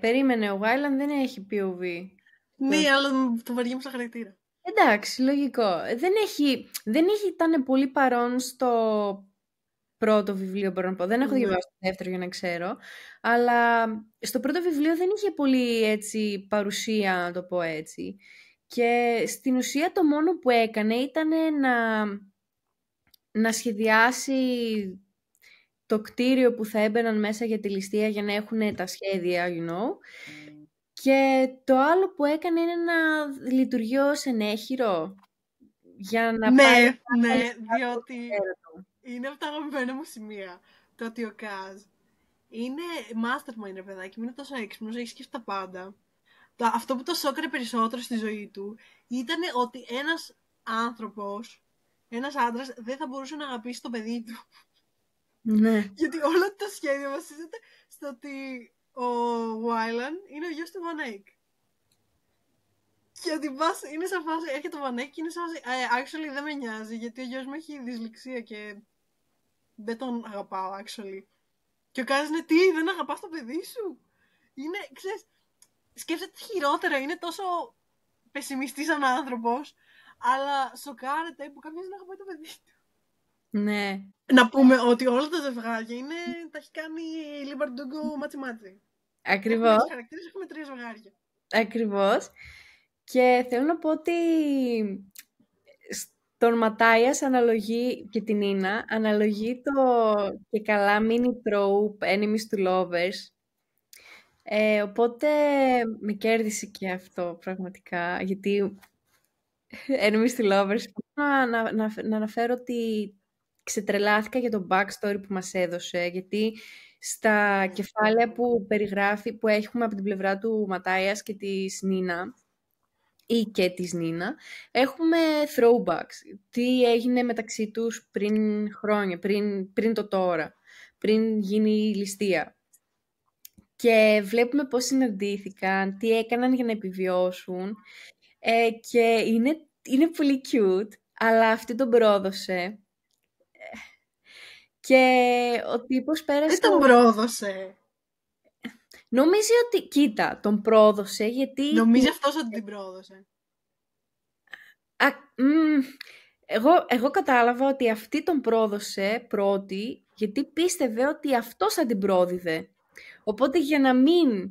Περίμενε, ο Wylan δεν έχει POV. Ναι, αλλά το βαριέμαι στο χαρακτήρα. Εντάξει, λογικό. Δεν ήταν πολύ παρόν στο πρώτο βιβλίο, μπορώ να πω. Δεν έχω διαβάσει το δεύτερο για να ξέρω. Αλλά στο πρώτο βιβλίο δεν είχε πολύ έτσι παρουσία, να το πω έτσι. Και στην ουσία το μόνο που έκανε ήταν να σχεδιάσει το κτίριο που θα έμπαιναν μέσα για τη ληστεία για να έχουν τα σχέδια, you know. Και το άλλο που έκανε είναι να λειτουργεί ως ενέχειρο για να ναι, διότι είναι από τα αγαπημένα μου σημεία. Το ότι ο Καζ είναι mastermind, ρε παιδάκι, είναι τόσο έξυπνος, έχει σκεφτεί τα πάντα. Αυτό που το σόκαρε περισσότερο στη ζωή του ήταν ότι ένας άνθρωπος, ένας άντρας δεν θα μπορούσε να αγαπήσει το παιδί του. Ναι. Γιατί όλο το σχέδιο βασίζεται στο ότι ο Wylan είναι ο γιος του Van Eyck. Και ότι είναι σε φάση, έρχεται ο Van Eyck και είναι σε φάση, actually δεν με νοιάζει, γιατί ο γιος μου έχει δυσλεξία και δεν τον αγαπάω, actually. Και ο Κάζ είναι, τι, δεν αγαπάς το παιδί σου? Είναι, ξέρεις, σκέφτεται χειρότερα, είναι τόσο πεσημιστής σαν άνθρωπος, αλλά σοκάρεται που κάποιος δεν αγαπάει το παιδί του. Ναι. Να πούμε ότι όλα τα ζευγάρια τα έχει κάνει η Λί Μπαρντούγκο μάτσι-μάτσι. Ακριβώς. Έχουμε χαρακτήρες, έχουμε 3 ζευγάρια. Ακριβώς. Και θέλω να πω ότι στον Ματάιας αναλογεί, και την Ίνα, αναλογεί το και καλά mini trope enemies to lovers. Οπότε με κέρδισε και αυτό πραγματικά, γιατί enemies to lovers, να αναφέρω ότι ξετρελάθηκα για το backstory που μας έδωσε, γιατί στα κεφάλαια που περιγράφει, που έχουμε από την πλευρά του Ματάιας και της Νίνα, ή και της Νίνα, έχουμε throwbacks. Τι έγινε μεταξύ τους πριν χρόνια, πριν το τώρα, πριν γίνει η ληστεία. Και βλέπουμε πώς συναντήθηκαν, τι έκαναν για να επιβιώσουν. Και είναι πολύ cute, αλλά αυτή τον πρόδωσε. Και ο τύπος πέρασε... Δεν τον πρόδωσε. Νομίζει ότι, κοίτα, τον πρόδωσε γιατί... Νομίζει αυτός ότι την πρόδωσε. Εγώ κατάλαβα ότι αυτή τον πρόδωσε πρώτη, γιατί πίστευε ότι αυτός θα την πρόδιδε. Οπότε για να μην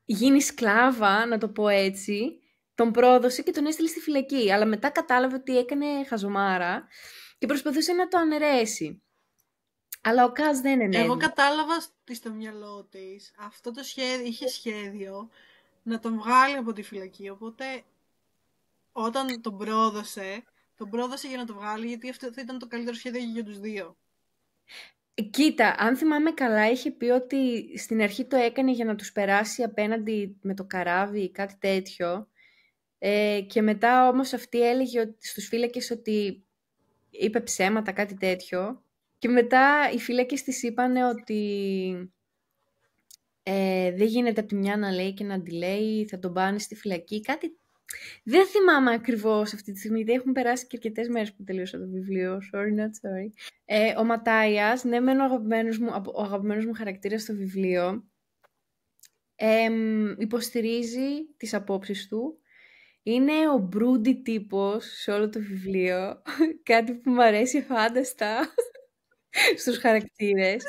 γίνει σκλάβα, να το πω έτσι, τον πρόδωσε και τον έστειλε στη φυλακή. Αλλά μετά κατάλαβε ότι έκανε χαζομάρα και προσπαθούσε να το αναιρέσει. Αλλά ο Καζ δεν είναι. Εγώ κατάλαβα στο μυαλό της αυτό το σχέδιο, είχε σχέδιο να τον βγάλει από τη φυλακή. Οπότε όταν τον πρόδωσε για να το βγάλει, γιατί αυτό θα ήταν το καλύτερο σχέδιο για τους δύο. Κοίτα, αν θυμάμαι καλά, είχε πει ότι στην αρχή το έκανε για να τους περάσει απέναντι με το καράβι ή κάτι τέτοιο. Και μετά όμως αυτή έλεγε στους φύλακες ότι είπε ψέματα, κάτι τέτοιο. Και μετά οι φύλακες της είπανε ότι δεν γίνεται από τη μια να λέει και να αντιλέει, θα τον πάνε στη φυλακή, κάτι. Δεν θυμάμαι ακριβώς αυτή τη στιγμή, γιατί έχουν περάσει και αρκετές μέρες που τελείωσα το βιβλίο. Sorry, not sorry. Ο Ματάιας, ναι, μεν ο αγαπημένος μου χαρακτήρας στο βιβλίο, υποστηρίζει τις απόψεις του. Είναι ο broody τύπος σε όλο το βιβλίο. Κάτι που μου αρέσει αφάνταστα στους χαρακτήρες.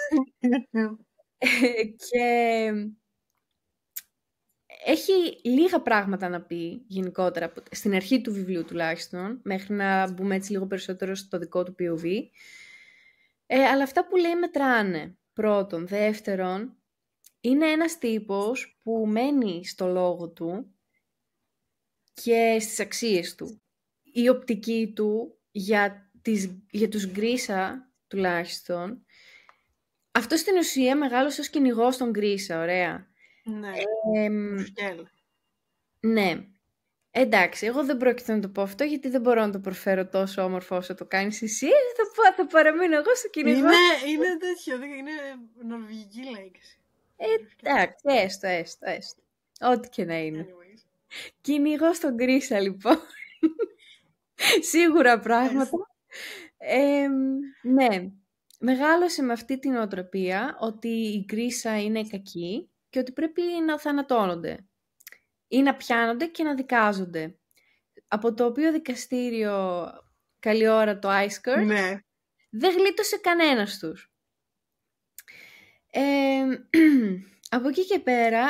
Και έχει λίγα πράγματα να πει γενικότερα, στην αρχή του βιβλίου τουλάχιστον, μέχρι να μπούμε έτσι λίγο περισσότερο στο δικό του POV. Αλλά αυτά που λέει μετράνε. Πρώτον. Δεύτερον, είναι ένας τύπος που μένει στο λόγο του και στις αξίες του. Η οπτική του για τους Γκρίσα τουλάχιστον, αυτό στην ουσία μεγάλωσε ως κυνηγός των Γκρίσα, ωραία. Ναι, ναι. Εντάξει, εγώ δεν πρόκειται να το πω αυτό, γιατί δεν μπορώ να το προφέρω τόσο όμορφο όσο το κάνεις εσύ. Θα παραμείνω εγώ στο κυνηγό. Είναι τέτοιο, είναι νορβηγική λέξη. Εντάξει, έστω. Ό,τι και να είναι. Anyways. Κυνηγώ στον Γκρίσα, λοιπόν. Σίγουρα πράγματα. Ναι. Μεγάλωσε με αυτή την οτροπία ότι η Γκρίσα είναι κακή και ότι πρέπει να θανατώνονται ή να πιάνονται και να δικάζονται. Από το οποίο δικαστήριο, καλή ώρα το Ice Court, Ναι. δεν γλίτωσε κανένας τους. Από εκεί και πέρα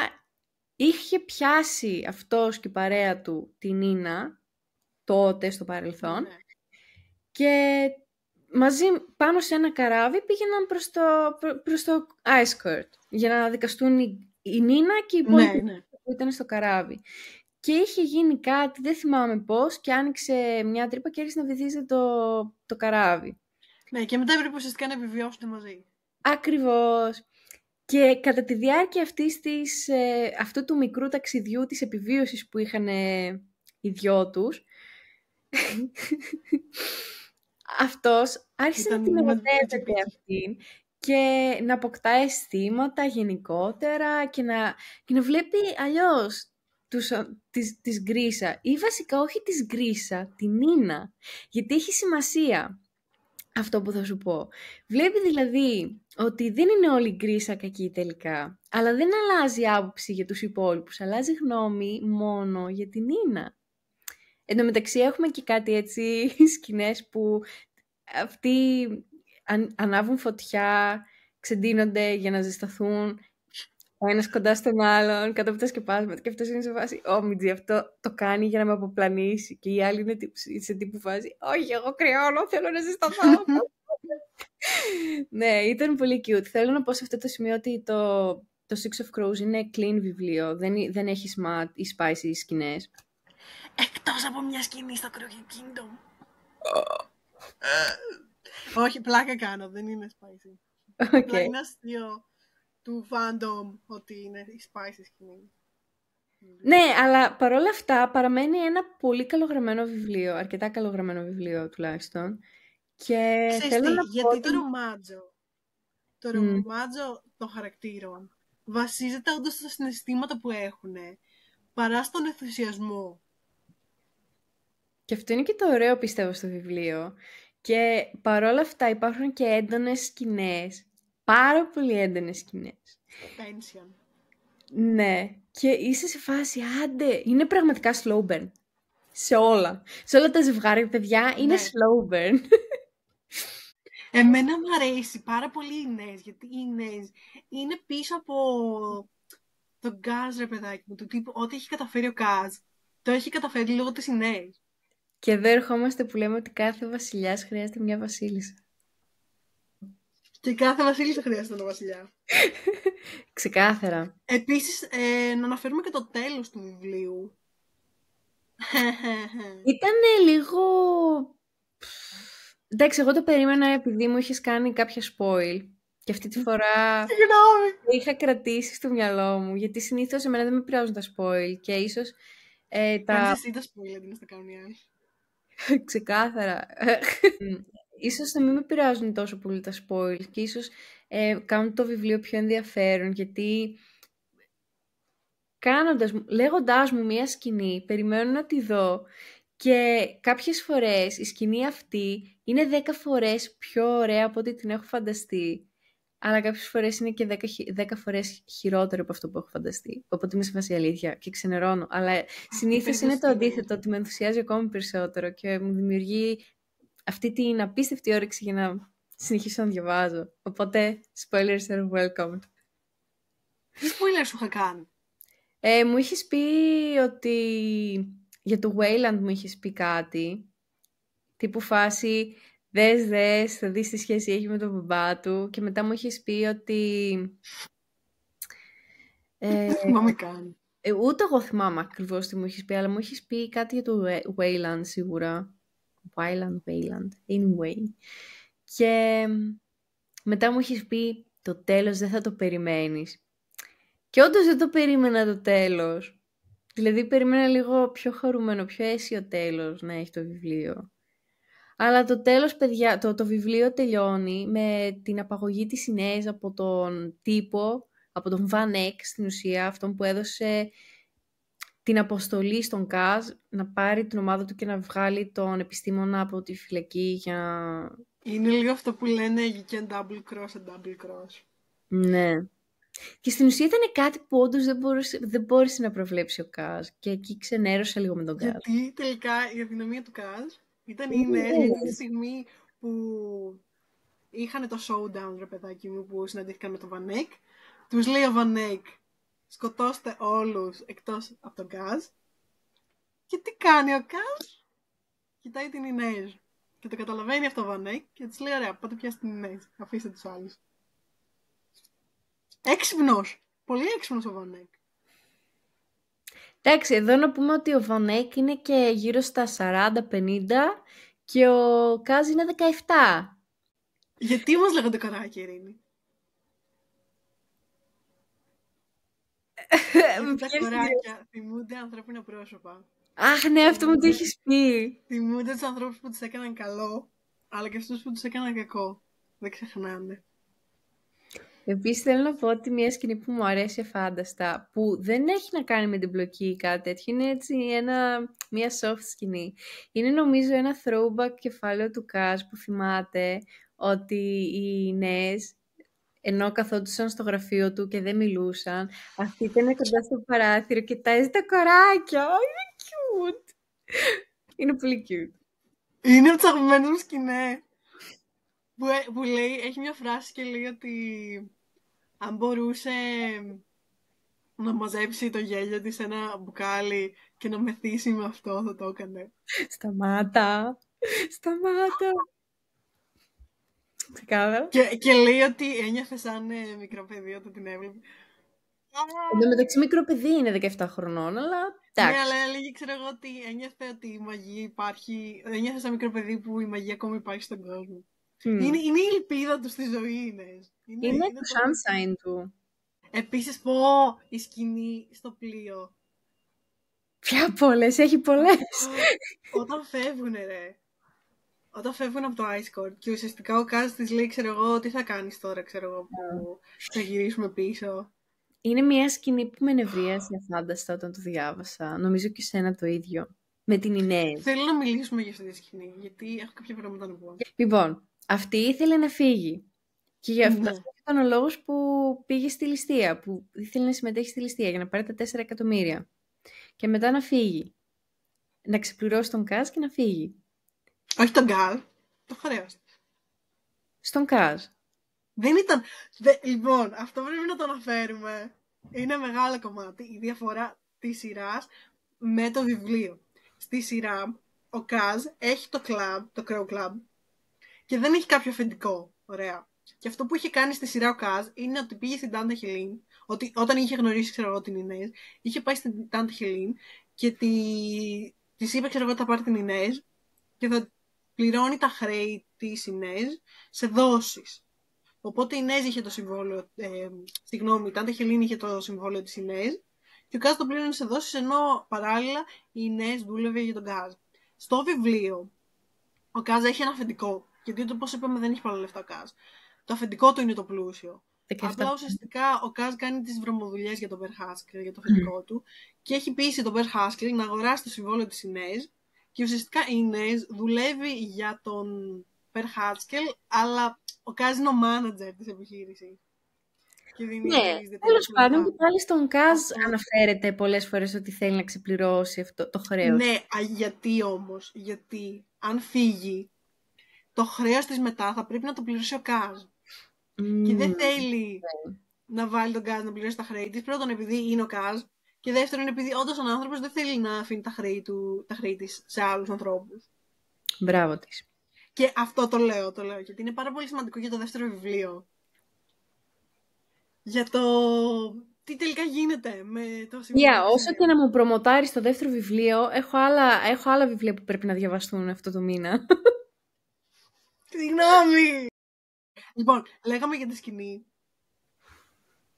είχε πιάσει αυτός και η παρέα του την Νίνα τότε στο παρελθόν, Ναι. και μαζί πάνω σε ένα καράβι πήγαιναν προς το Ice Court για να δικαστούν η Νίνα και οι υπόλοιποι που ήταν στο καράβι. Και είχε γίνει κάτι, δεν θυμάμαι πώς, και άνοιξε μια τρύπα και άρχισε να βυθίζεται το καράβι. Ναι, και μετά έπρεπε ουσιαστικά να επιβιώσουν μαζί. Ακριβώς. Και κατά τη διάρκεια αυτού του μικρού ταξιδιού της επιβίωσης που είχαν οι δυο τους, αυτός άρχισε να την ερωτεύεται αυτήν και να αποκτά αισθήματα γενικότερα και να βλέπει αλλιώς της Γκρίσα, ή βασικά όχι της Γκρίσα, την Νίνα, γιατί έχει σημασία αυτό που θα σου πω. Βλέπει δηλαδή ότι δεν είναι όλη η Γκρίσα κακή τελικά, αλλά δεν αλλάζει άποψη για τους υπόλοιπους, αλλάζει γνώμη μόνο για την Νίνα. Εν τω μεταξύ έχουμε και κάτι έτσι σκηνές που αυτοί ανάβουν φωτιά, ξεντύνονται για να ζεσταθούν, ο ένας κοντά στον άλλον, κάτω από τα σκεπάσματα, και αυτός είναι σε φάση, Μιτζή, αυτό το κάνει για να με αποπλανήσει, και η άλλη είναι σε τύπου φάση, όχι, εγώ κρυώνω, θέλω να ζεσταθώ. Ναι, ήταν πολύ cute. Θέλω να πω σε αυτό το σημείο ότι το Six of Crows είναι clean βιβλίο, δεν έχει smart ή spicy σκηνές. Εκτός από μια σκηνή στο Crooked Kingdom. Όχι, πλάκα κάνω, δεν είναι spicy. Okay. Είναι αστείο του fandom ότι είναι η spicy σκηνή. Ναι, αλλά παρόλα αυτά παραμένει ένα πολύ καλογραμμένο βιβλίο, αρκετά καλογραμμένο βιβλίο τουλάχιστον. Και θέλω να γιατί το ρομάτζο των χαρακτήρων βασίζεται όντως στα συναισθήματα που έχουν, παρά στον ενθουσιασμό. Και αυτό είναι και το ωραίο, πιστεύω, στο βιβλίο. Και παρόλα αυτά υπάρχουν και έντονες σκηνές. Πάρα πολύ έντονες σκηνές. Pension. Ναι. Και είσαι σε φάση, άντε, είναι πραγματικά slow burn. Σε όλα. Σε όλα τα ζευγάρια, παιδιά, είναι slow burn. Εμένα μου αρέσει πάρα πολύ η Ινές, γιατί η Ινές είναι πίσω από τον Γκάζ, ρε παιδάκι μου, του τύπου ό,τι έχει καταφέρει ο Γκάζ, το έχει καταφέρει λόγω της Ινές. Και εδώ ερχόμαστε που λέμε ότι κάθε βασιλιάς χρειάζεται μια βασίλισσα. Και κάθε βασίλισσα χρειάζεται ένα βασιλιά. Ξεκάθαρα. Επίσης, να αναφέρουμε και το τέλος του βιβλίου. Ήτανε λίγο... Εντάξει, εγώ το περίμενα επειδή μου είχες κάνει κάποια spoil. Και αυτή τη φορά το είχα κρατήσει στο μυαλό μου. Γιατί συνήθως εμένα δεν με πειράζουν τα spoil. Και ίσως Κάνεις εσύ τα spoil, αντί να στα κάνουν οι άλλοι. Ξεκάθαρα. Ίσως να μην με πειράζουν τόσο πολύ τα spoil. Και ίσως κάνουν το βιβλίο πιο ενδιαφέρον. Γιατί λέγοντάς μου μία σκηνή, περιμένω να τη δω. Και κάποιες φορές η σκηνή αυτή είναι 10 φορές πιο ωραία από ό,τι την έχω φανταστεί. Αλλά κάποιες φορές είναι και 10 φορές χειρότερο από αυτό που έχω φανταστεί. Οπότε είμαι σε φάση αλήθεια και ξενερώνω. Αλλά συνήθως είναι το αντίθετο, ότι με ενθουσιάζει ακόμη περισσότερο και μου δημιουργεί αυτή την απίστευτη όρεξη για να συνεχίσω να διαβάζω. Οπότε, spoilers are welcome. Τι spoilers σου είχα κάνει? Μου είχες πει ότι... Για το Wayland μου είχες πει κάτι, τύπου φάση, δες, θα δεις τι σχέση έχει με τον μπαμπά του, και μετά μου είχες πει ότι... Δεν θυμάμαι καν. Ούτε εγώ θυμάμαι ακριβώς τι μου είχες πει, αλλά μου είχες πει κάτι για το Wayland σίγουρα. Wayland, anyway. Και μετά μου είχες πει, το τέλος δεν θα το περιμένεις. Και όντως δεν το περίμενα το τέλος. Δηλαδή περίμενα λίγο πιο χαρούμενο, πιο αίσιο τέλος να έχει το βιβλίο. Αλλά το τέλος, παιδιά, το βιβλίο τελειώνει με την απαγωγή της Ινές από τον τύπο από τον Van Eck, στην ουσία, αυτόν που έδωσε την αποστολή στον Καζ να πάρει την ομάδα του και να βγάλει τον επιστήμονα από τη φυλακή για... Είναι λίγο αυτό που λένε you can double cross and double cross. Ναι. Και στην ουσία ήταν κάτι που όντως δεν μπόρεσε να προβλέψει ο Καζ. Και εκεί ξενέρωσε λίγο με τον Καζ. Γιατί τελικά η αδυναμία του Καζ ήταν οι νέες τη στιγμή που είχαν το showdown, ρε παιδάκι μου, που συναντήθηκαν με τον Van Eck. Τους λέει ο Van Eck, σκοτώστε όλους εκτός από τον Καζ. Και τι κάνει ο Καζ? Κοιτάει την Ινέζ. Και το καταλαβαίνει αυτό ο Van Eck και της λέει, ωραία, πάτε πια στην Ινέζ. Αφήστε τους άλλους. Έξυπνος. Πολύ έξυπνος ο Van Eck. Εντάξει, εδώ να πούμε ότι ο Van Eck είναι και γύρω στα 40-50 και ο Καζ είναι 17. Γιατί όμως λέγονται κοράκι, Ειρήνη? Τα κοράκια θυμούνται ανθρώπινα πρόσωπα. Αχ, ναι, αυτό μου το έχεις πει. Θυμούνται τους ανθρώπους που τους έκαναν καλό, αλλά και αυτούς που τους έκαναν κακό. Δεν ξεχνάνε. Επίσης θέλω να πω ότι μια σκηνή που μου αρέσει αφάνταστα, που δεν έχει να κάνει με την πλοκή ή κάτι τέτοιο, είναι έτσι μια soft σκηνή. Είναι νομίζω ένα throwback κεφάλαιο του Καζ που θυμάται ότι οι νέες, ενώ καθόντουσαν στο γραφείο του και δεν μιλούσαν, αυτή ήταν κοντά στο παράθυρο και τάζει τα κοράκια. Είναι cute. Είναι πολύ cute. Είναι από τις αγαπημένες μου σκηνές. Που λέει, έχει μια φράση και λέει ότι αν μπορούσε να μαζέψει το γέλιο της σε ένα μπουκάλι και να μεθύσει με αυτό, θα το έκανε. Σταμάτα. Ξεκάθαρα. Και λέει ότι ένιωθε σαν μικρό παιδί όταν την έβλεπε. Εν τω μεταξύ μικρό παιδί είναι 17 χρονών, αλλά εντάξει. Ναι, αλλά έλεγε, ξέρω εγώ, ότι ένιωθε ότι η μαγεία υπάρχει. Ένιωθε σαν μικρό παιδί που η μαγεία ακόμα υπάρχει στον κόσμο. Είναι η ελπίδα του στη ζωή, Είναι το sunshine του. Επίσης, η σκηνή στο πλοίο. Ποια πολλές, έχει πολλές. Όταν φεύγουνε, ρε. Όταν φεύγουν από το Ice Court και ουσιαστικά ο Κάζ της λέει, ξέρω εγώ, τι θα κάνεις τώρα, ξέρω εγώ, που θα γυρίσουμε πίσω. Είναι μια σκηνή που με νευρίασε αφάνταστα όταν το διάβασα. Νομίζω και σένα το ίδιο. Με την Ινέζ. Θέλω να μιλήσουμε για αυτή τη σκηνή, γιατί έχω κάποια πράγματα να πω. Λοιπόν, αυτή ήθελε να φύγει. Και γι' αυτό ήταν ο λόγος που πήγε στη ληστεία, που ήθελε να συμμετέχει στη ληστεία για να πάρει τα 4 εκατομμύρια. Και μετά να φύγει. Να ξεπληρώσει τον Κάζ και να φύγει. Όχι τον Κάζ, το χρέος. Στον Κάζ. Δεν ήταν... Λοιπόν, αυτό πρέπει να το αναφέρουμε. Είναι μεγάλο κομμάτι η διαφορά της σειράς με το βιβλίο. Στη σειρά, ο Κάζ έχει το club, το Crow Club, και δεν έχει κάποιο αφεντικό. Ωραία. Και αυτό που είχε κάνει στη σειρά ο Κάζ είναι ότι πήγε στην Τάντα Χελίν, ότι όταν είχε γνωρίσει, ξέρω εγώ, την Ινέζ, είχε πάει στην Τάντα Χελίν και της είπε, ξέρω εγώ, θα πάρει την Ινέζ και θα πληρώνει τα χρέη της Ινέζ σε δόσεις. Οπότε η Ινέζ είχε το συμβόλαιο, η Τάντα Χελίν είχε το συμβόλαιο της Ινέζ και ο Κάζ το πλήρωνε σε δόσεις, ενώ παράλληλα η Ινέζ δούλευε για τον Κάζ. Στο βιβλίο, ο Κάζ έχει ένα αφεντικό, γιατί όπως είπαμε δεν έχει πολλά λεφτά ο Κάζ. Το αφεντικό του είναι το πλούσιο. Απλά ουσιαστικά ο Κάζ κάνει τις βρωμοδουλειές για τον Μπερ Χάσκελ, για το αφεντικό του, και έχει πείσει τον Μπερ Χάσκελ να αγοράσει το συμβόλαιο της Ινέζ, και ουσιαστικά η Ινέζ δουλεύει για τον Μπερ Χάσκελ, αλλά ο Κάζ είναι ο μάνατζερ της επιχείρησης. Ναι, τέλος πάντων, και πάλι στον Κάζ αναφέρεται πολλές φορές ότι θέλει να ξεπληρώσει αυτό το χρέος. Ναι, γιατί όμως? Γιατί αν φύγει, το χρέος της μετά θα πρέπει να το πληρώσει ο Κάζ. Και δεν θέλει να βάλει τον Κάζ να πληρώσει τα χρέη της. Πρώτον, επειδή είναι ο Κάζ. Και δεύτερον, επειδή όντως ο άνθρωπος δεν θέλει να αφήνει τα χρέη της σε άλλους ανθρώπους. Μπράβο της. Και αυτό το λέω, γιατί είναι πάρα πολύ σημαντικό για το δεύτερο βιβλίο. Για το τι τελικά γίνεται με το συμβόλαιο. Όσο και να μου προμοτάρεις το δεύτερο βιβλίο, έχω άλλα βιβλία που πρέπει να διαβαστούν αυτό το μήνα. Συγγνώμη! Λοιπόν, λέγαμε για τη σκηνή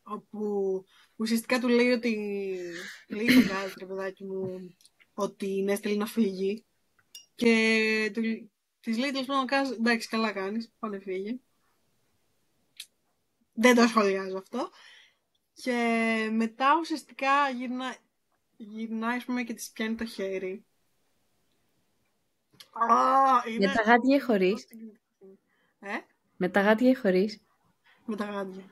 όπου ουσιαστικά του λέει ότι λέει τον Κάζ, ρε παιδάκι μου, ότι η Ινέζ θέλει να φύγει και της λέει τέλος πάντων ο Κάζ, εντάξει, καλά κάνεις, πάνε φύγει. Δεν το σχολιάζω αυτό. Και μετά ουσιαστικά γυρνάει, ας πούμε, και της πιάνει το χέρι. Με τα γάντια ή χωρίς? Με τα γάντια ή χωρίς? Με τα γάντια.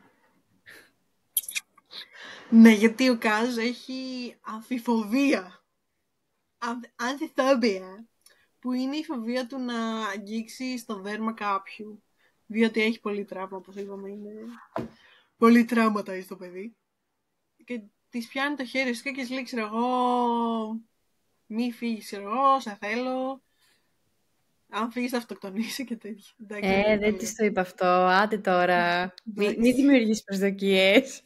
Ναι, γιατί ο Κάζ έχει αμφιφοβία. Ανθιφόβια. Που είναι η φοβία του να αγγίξει στο δέρμα κάποιου. Διότι έχει πολύ τραύμα, όπως είπαμε, είναι πολύ τραύματα στο παιδί. Και της πιάνει το χέρι σου και της λέει, ξέρω εγώ, μη φύγεις, ξέρω εγώ, σε θέλω. Αν φύγεις θα αυτοκτονήσει και τέτοια. Δεν της το είπα αυτό. Άντε τώρα. Μη δημιουργείς προσδοκίες.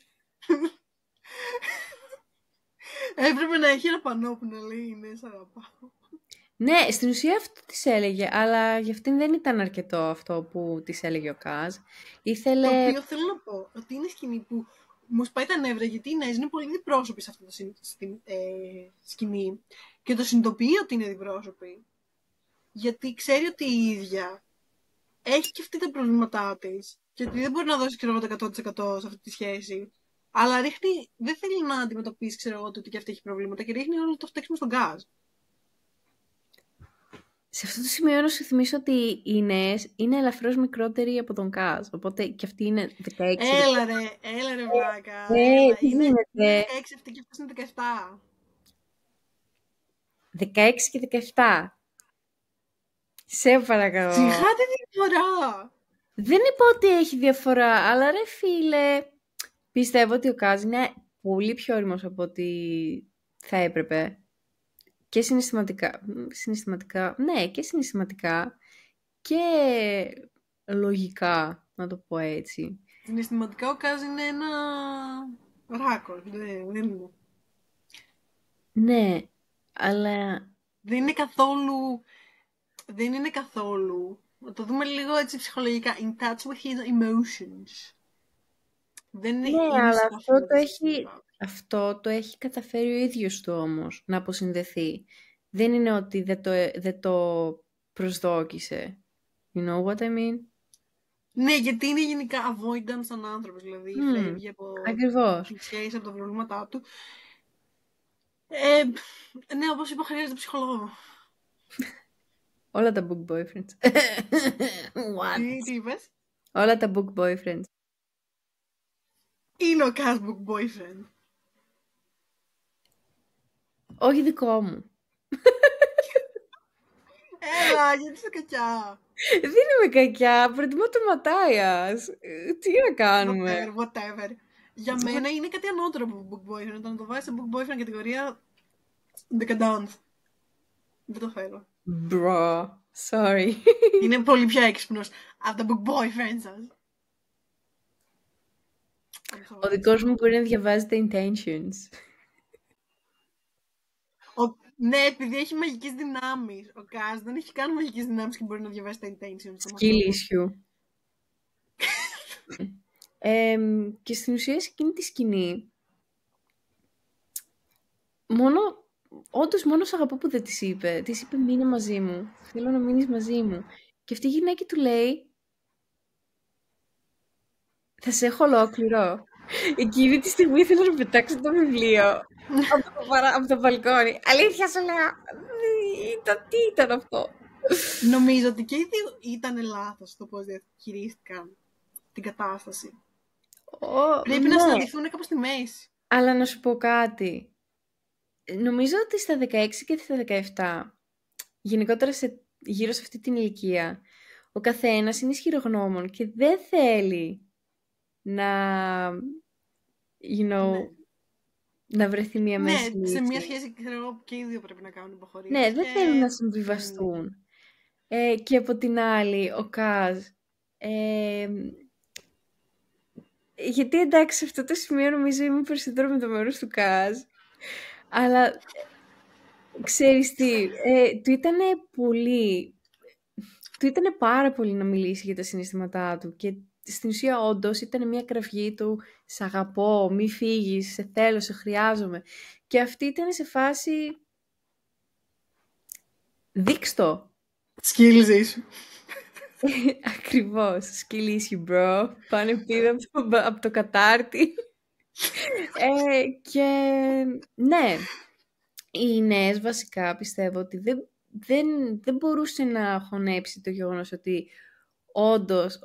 Έπρεπε να έχει ένα πανό που να λέει ναι, σ' αγαπάω. Ναι, στην ουσία αυτό της έλεγε, αλλά για αυτήν δεν ήταν αρκετό αυτό που της έλεγε ο Κάζ. Ήθελε... Το οποίο θέλω να πω, ότι είναι σκηνή που μου σπάει τα νεύρα, γιατί η Νέζ είναι πολύ διπρόσωπη σε αυτό το σκηνή και το συνειδητοποιεί ότι είναι διπρόσωπη. Γιατί ξέρει ότι η ίδια έχει και αυτή τα προβλήματά της και ότι δεν μπορεί να δώσει, ξέρω εγώ, το 100% σε αυτή τη σχέση. Αλλά δεν θέλει να αντιμετωπίσει, ξέρω εγώ, ότι και αυτή έχει προβλήματα και ρίχνει όλο το φταίξιμο στον Γκάζ. Σε αυτό το σημείο να σου θυμίσω ότι η Ινές είναι ελαφρώς μικρότερη από τον Κάζ, οπότε και αυτή είναι 16. Έλα ρε βλάκα. Τι γίνεται? 16 αυτή και αυτός είναι 17. 16 και 17. Σε παρακαλώ. Σιγά τη διαφορά. Δεν είπα ότι έχει διαφορά, αλλά ρε φίλε, πιστεύω ότι ο Κάζ είναι πολύ πιο όριμος από ό,τι θα έπρεπε. Και συναισθηματικά, ναι, και συναισθηματικά και λογικά, να το πω έτσι. Συναισθηματικά ο Κάζ είναι ένα ράκο, δεν είναι. Ναι, αλλά... Δεν είναι καθόλου, να το δούμε λίγο έτσι ψυχολογικά, in touch with his emotions. Δεν είναι, ναι, αλλά αυτό το έχει καταφέρει ο ίδιος του όμως, να αποσυνδεθεί. Δεν είναι ότι δεν το προσδόκισε. You know what I mean? Ναι, γιατί είναι γενικά avoidance σαν άνθρωπος, δηλαδή φεύγει από τη σχέση, από τα προβλήματά του. Ναι, όπως είπα, χρειάζεται ψυχολόγο. Όλα τα book boyfriends. What? Τι είπες? Όλα τα book boyfriends. Είναι ο Κάζ book boyfriend. Όχι δικό μου. Έλα, γιατί είσαι κακιά. Δεν είμαι κακιά, προτιμώ το Ματάιας. Τι να κάνουμε. Whatever. Για μένα είναι κάτι ανώτερο από book boyfriend. Όταν το βάζεις σε book boyfriend κατηγορία decadent. Δεν το θέλω. Bro, sorry. Είναι πολύ πιο έξυπνος από τα book boyfriend σας. Ο δικός μου μπορεί να διαβάζει τα intentions. Ναι, επειδή έχει μαγικές δυνάμεις. Ο Κάζ δεν έχει καν μαγικές δυνάμεις και μπορεί να διαβάσει τα intentions. Skill issue. Και στην ουσία σε εκείνη τη σκηνή όντως μόνο σ' αγαπώ που δεν της είπε. Της είπε μείνε μαζί μου. Θέλω να μείνεις μαζί μου. Και αυτή η γυναίκα του λέει θα σε έχω ολόκληρο. Εκείνη τη στιγμή ήθελα να πετάξω το βιβλίο από το μπαλκόνι. Αλήθεια σου λέω. Τι ήταν αυτό? Νομίζω ότι και οι δύο ήταν λάθος το πώς διαχειρίστηκαν την κατάσταση. Πρέπει να συναντηθούν κάπου στη μέση. Αλλά να σου πω κάτι. Νομίζω ότι στα 16 και στα 17, γενικότερα γύρω σε αυτή την ηλικία, ο καθένας είναι ισχυρογνώμων και δεν θέλει να, να βρεθεί μια μέση λύση. Ναι, σε μια σχέση ξέρω, και οι δύο πρέπει να κάνουν υποχωρήσεις. Ναι, δεν θέλουν να συμβιβαστούν. Και από την άλλη, ο Κάζ... γιατί εντάξει, σε αυτό το σημείο νομίζω είμαι περισσότερο με το μέρος του Κάζ. Αλλά ξέρεις τι, του ήταν πάρα πολύ να μιλήσει για τα συναισθήματά του και στην ουσία όντως ήταν μια κραυγή του «Σ' αγαπώ, μη φύγεις, σε θέλω, σε χρειάζομαι». Και αυτή ήταν σε φάση «Δείξτο». Σκύλιζε σου. Ακριβώς, σκυλίσου bro. Πάνε πήδα από το κατάρτι. Και ναι, οι Ινές βασικά πιστεύω ότι δεν μπορούσε να χωνέψει το γεγονός ότι όντως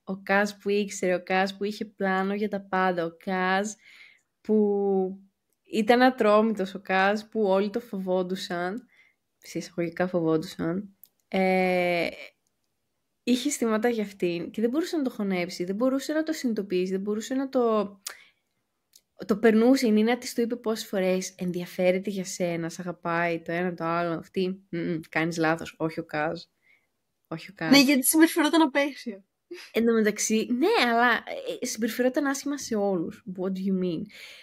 ο Κάζ που ήξερε, ο Κάζ που είχε πλάνο για τα πάντα, ο Κάζ που ήταν ατρόμητος, ο Κάζ που όλοι το φοβόντουσαν, σε εισαγωγικά φοβόντουσαν, είχε αισθήματα για αυτήν και δεν μπορούσε να το χωνέψει, δεν μπορούσε να το συνειδητοποιήσει, δεν μπορούσε να το περνούσε. Η Νίνα της του είπε πόσες φορές ενδιαφέρεται για σένα, σ' αγαπάει το ένα το άλλο, αυτή, κάνεις λάθος, όχι ο Κάζ. Ναι, γιατί συμπεριφερόταν απέσια. Εν τω μεταξύ, ναι, αλλά συμπεριφερόταν άσχημα σε όλους. What do you mean?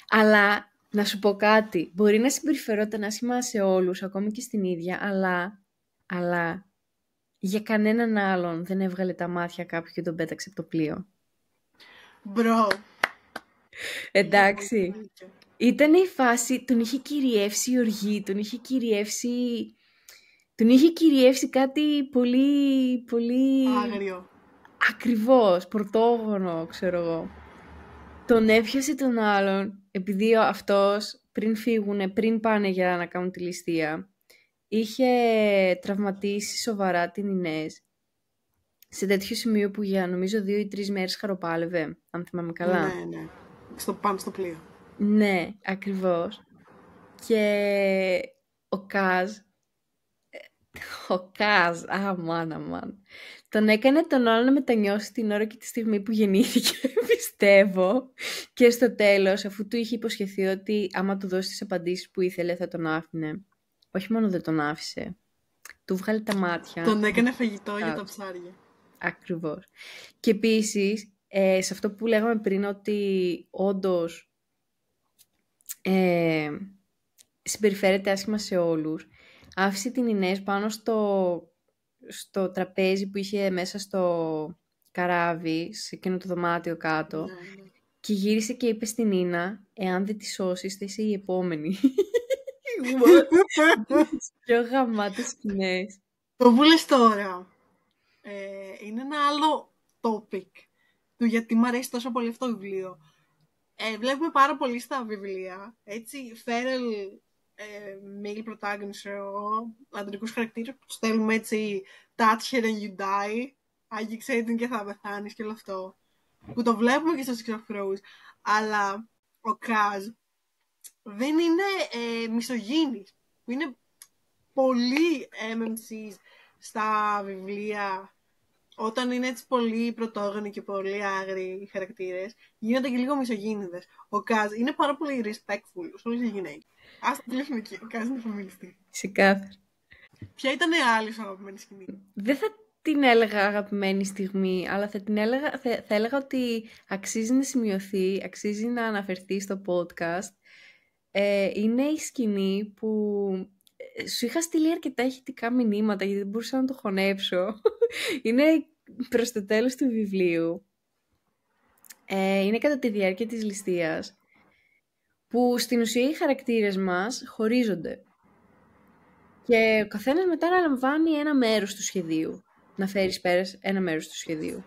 Αλλά, να σου πω κάτι, μπορεί να συμπεριφερόταν άσχημα σε όλους, ακόμη και στην ίδια, αλλά για κανέναν άλλον δεν έβγαλε τα μάτια κάποιου και τον πέταξε από το πλοίο. Μπρο. Εντάξει. Ήταν η φάση, τον είχε κυριεύσει η οργή, τον είχε κυριεύσει κάτι πολύ, πολύ... άγριο. Ακριβώς, πρωτόγονο, ξέρω εγώ. Τον έπιασε τον άλλον, επειδή αυτός πριν φύγουνε, πριν πάνε για να κάνουν τη ληστεία, είχε τραυματίσει σοβαρά την Ινές σε τέτοιο σημείο που για νομίζω 2 ή 3 μέρες χαροπάλευε, αν θυμάμαι καλά. Ναι. Πάνω στο πλοίο. Ναι, ακριβώς. Και ο Κάζ, αμάν. Τον έκανε τον άλλο να μετανιώσει την ώρα και τη στιγμή που γεννήθηκε, πιστεύω. Και στο τέλος, αφού του είχε υποσχεθεί ότι άμα του δώσει τις απαντήσεις που ήθελε θα τον άφηνε. Όχι μόνο δεν τον άφησε, του βγάλε τα μάτια. Τον έκανε φαγητό για τα ψάρια. Ακριβώς. Και επίσης, σε αυτό που λέγαμε πριν ότι όντως συμπεριφέρεται άσχημα σε όλους, άφησε την Ινές πάνω στο τραπέζι που είχε μέσα στο καράβι, σε εκείνο το δωμάτιο κάτω, Ναι. και γύρισε και είπε στην Νίνα, εάν δεν τη σώσεις θα είσαι η επόμενη. Πιο γαμάτες σκηνές. Το που λες τώρα είναι ένα άλλο topic του γιατί μου αρέσει τόσο πολύ αυτό το βιβλίο. Βλέπουμε πάρα πολύ στα βιβλία, έτσι, feral male protagonist, αντρικούς χαρακτήρες που τους στέλνουμε έτσι touch her and you die, άγγιξε την και θα πεθάνεις και όλο αυτό, που το βλέπουμε και στους Crows, αλλά ο Κάζ δεν είναι μισογίνης, που είναι πολύ MMCs στα βιβλία. Όταν είναι έτσι πολύ πρωτόγονοι και πολύ άγριοι οι χαρακτήρες, γίνονται και λίγο μισογίνηδες. Ο Κάζ είναι πάρα πολύ respectful σε όλες τις γυναίκες. Ας το κλείσουμε εκεί. Ο Κάζ είναι φεμινιστή. Ξεκάθαρα. Ποια ήταν η άλλη σου αγαπημένη σκηνή? Δεν θα την έλεγα αγαπημένη στιγμή, αλλά θα έλεγα ότι αξίζει να σημειωθεί, αξίζει να αναφερθεί στο podcast. Είναι η σκηνή που σου είχα στείλει αρκετά ηχητικά μηνύματα γιατί δεν μπορούσα να το χωνέψω. Είναι προς το τέλος του βιβλίου. Είναι κατά τη διάρκεια της ληστείας, που στην ουσία οι χαρακτήρες μας χωρίζονται. Και ο καθένας μετά αναλαμβάνει ένα μέρος του σχεδίου. Να φέρεις πέρας ένα μέρος του σχεδίου.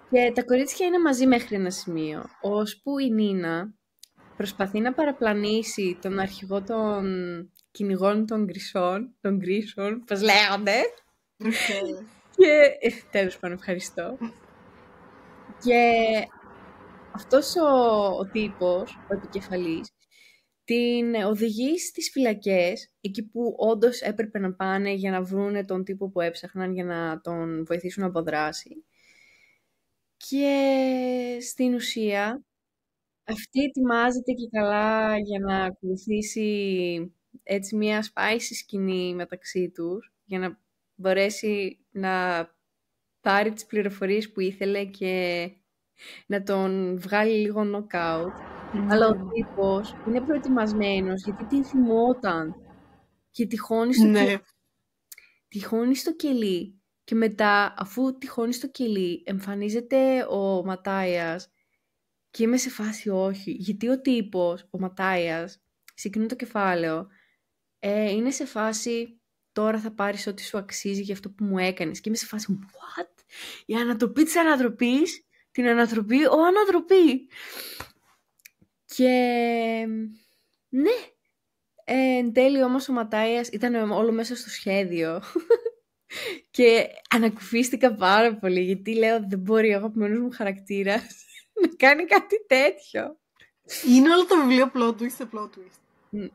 Και τα κορίτσια είναι μαζί μέχρι ένα σημείο, ώσπου η Νίνα προσπαθεί να παραπλανήσει τον αρχηγό των κυνηγών των γκρίσων, πώς λέγονται. Και τέλος πάντων, ευχαριστώ. Και αυτός ο τύπος, ο επικεφαλής, την οδηγεί στις φυλακές, εκεί που όντως έπρεπε να πάνε για να βρούνε τον τύπο που έψαχναν για να τον βοηθήσουν να αποδράσει. Και στην ουσία αυτή ετοιμάζεται και καλά για να ακολουθήσει έτσι μια spicy σκηνή μεταξύ τους, για να μπορέσει να πάρει τις πληροφορίες που ήθελε και να τον βγάλει λίγο knockout. Αλλά ο τύπος είναι προετοιμασμένος γιατί την θυμόταν και τυχώνει στο κελί. Και μετά, αφού τυχώνει στο κελί, εμφανίζεται ο Ματάιας και είμαι σε φάση όχι. Γιατί ο τύπος, ο Ματάιας, σε εκείνο το κεφάλαιο, είναι σε φάση τώρα θα πάρεις ό,τι σου αξίζει για αυτό που μου έκανες. Και είμαι σε φάση, what? Η ανατροπή της ανατροπής, την ανατροπή, ανατροπή. Και ναι, εν τέλει όμως ο Ματάιας ήταν όλο μέσα στο σχέδιο. Και ανακουφίστηκα πάρα πολύ, γιατί λέω δεν μπορεί ο αγαπημένος μου χαρακτήρας να κάνει κάτι τέτοιο. Είναι όλο το βιβλίο plot twist σε plot twist.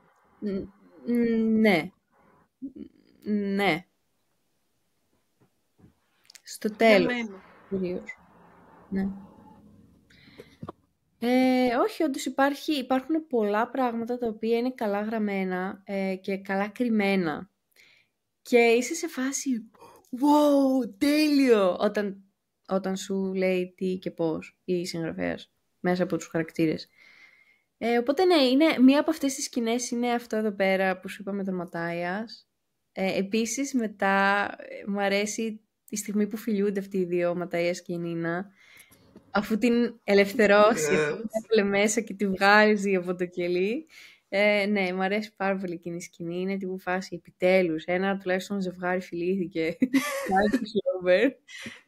Ναι. Ναι. Στο τέλος. Κυρίως. Ναι. Όχι, όντως υπάρχουν πολλά πράγματα τα οποία είναι καλά γραμμένα και καλά κρυμμένα. Και είσαι σε φάση wow, τέλειο! Όταν σου λέει τι και πώς η συγγραφέας μέσα από τους χαρακτήρες. Οπότε ναι, μία από αυτές τις σκηνές είναι αυτό εδώ πέρα που σου είπα με τον Ματάιας. Επίσης μετά μου αρέσει τη στιγμή που φιλιούνται αυτοί οι δύο, ο Ματάιας και η Νίνα, αφού την ελευθερώσει, αφού την έβαλε μέσα και τη βγάζει από το κελί. Ναι, μου αρέσει πάρα πολύ εκείνη η σκηνή. Είναι τύπου φάση επιτέλους. Ένα τουλάχιστον ζευγάρι φιλήθηκε.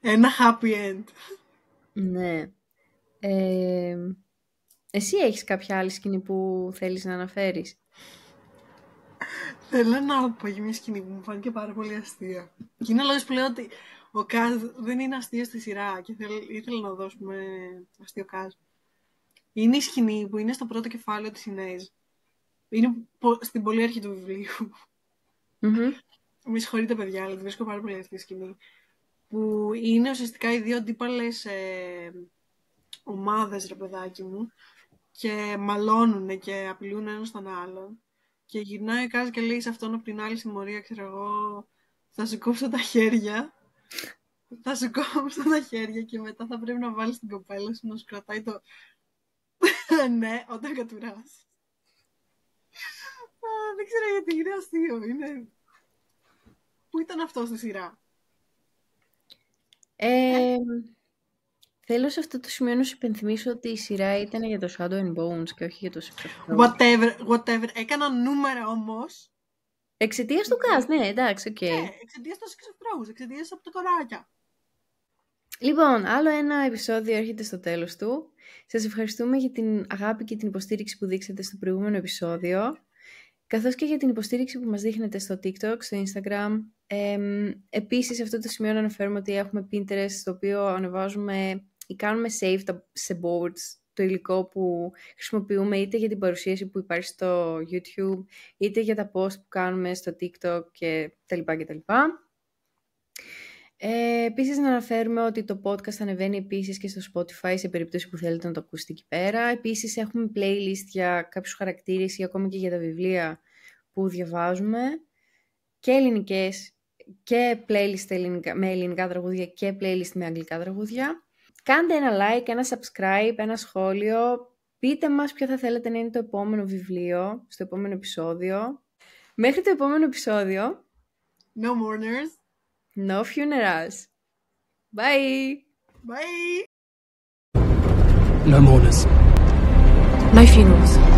Ένα happy end. Ναι. Εσύ έχεις κάποια άλλη σκηνή που θέλεις να αναφέρεις? Θέλω να πω για μια σκηνή που μου φάνηκε πάρα πολύ αστεία. Και είναι λόγος που λέω ότι ο Κάζ δεν είναι αστείο στη σειρά και ήθελα να δώσουμε αστείο Κάζ. Είναι η σκηνή που είναι στο πρώτο κεφάλαιο της Ινέζ. Είναι στην πολύ αρχή του βιβλίου. Με συγχωρείτε παιδιά, αλλά τη βρίσκω πάρα πολύ αστεία σκηνή. Που είναι ουσιαστικά οι δύο αντίπαλες ομάδες, ρε παιδάκι μου, και μαλώνουν και απειλούν ένας τον άλλον. Και γυρνάει ο Κάζ και λέει σε αυτόν από την άλλη συμμορία, ξέρω εγώ, θα σου κόψω τα χέρια. Θα σου κόψω τα χέρια και μετά θα πρέπει να βάλεις την κοπέλα σου να σου κρατάει το... ναι, όταν κατουράς. Δεν ξέρω γιατί είναι αστείο. Είναι... Πού ήταν αυτό στη σειρά? Θέλω σε αυτό το σημείο να σου υπενθυμίσω ότι η σειρά ήταν για το Shadow and Bones και όχι για το Six of Crows. Whatever. Έκανα νούμερα όμως. Εξαιτίας του Κάζ, ναι, εντάξει, οκ. Ναι, εξαιτίας του Six of Crows, εξαιτίας από τα κοράκια. Λοιπόν, άλλο ένα επεισόδιο έρχεται στο τέλος του. Σας ευχαριστούμε για την αγάπη και την υποστήριξη που δείξατε στο προηγούμενο επεισόδιο, καθώς και για την υποστήριξη που μας δείχνετε στο TikTok, στο Instagram. Επίσης, σε αυτό το σημείο να αναφέρουμε ότι έχουμε Pinterest, στο οποίο ανεβάζουμε ή κάνουμε save σε boards το υλικό που χρησιμοποιούμε είτε για την παρουσίαση που υπάρχει στο YouTube, είτε για τα post που κάνουμε στο TikTok και τα λοιπά και τα λοιπά. Επίσης να αναφέρουμε ότι το podcast ανεβαίνει επίσης και στο Spotify σε περίπτωση που θέλετε να το ακούσετε εκεί πέρα. Επίσης έχουμε playlist για κάποιους χαρακτήρες ή ακόμη και για τα βιβλία που διαβάζουμε και ελληνικές και playlist με ελληνικά τραγούδια και playlist με αγγλικά τραγούδια. Κάντε ένα like, ένα subscribe, ένα σχόλιο. Πείτε μας ποιο θα θέλετε να είναι το επόμενο βιβλίο στο επόμενο επεισόδιο. Μέχρι το επόμενο επεισόδιο. No mourners. No funerals. Bye. Bye. No mourners. No funerals.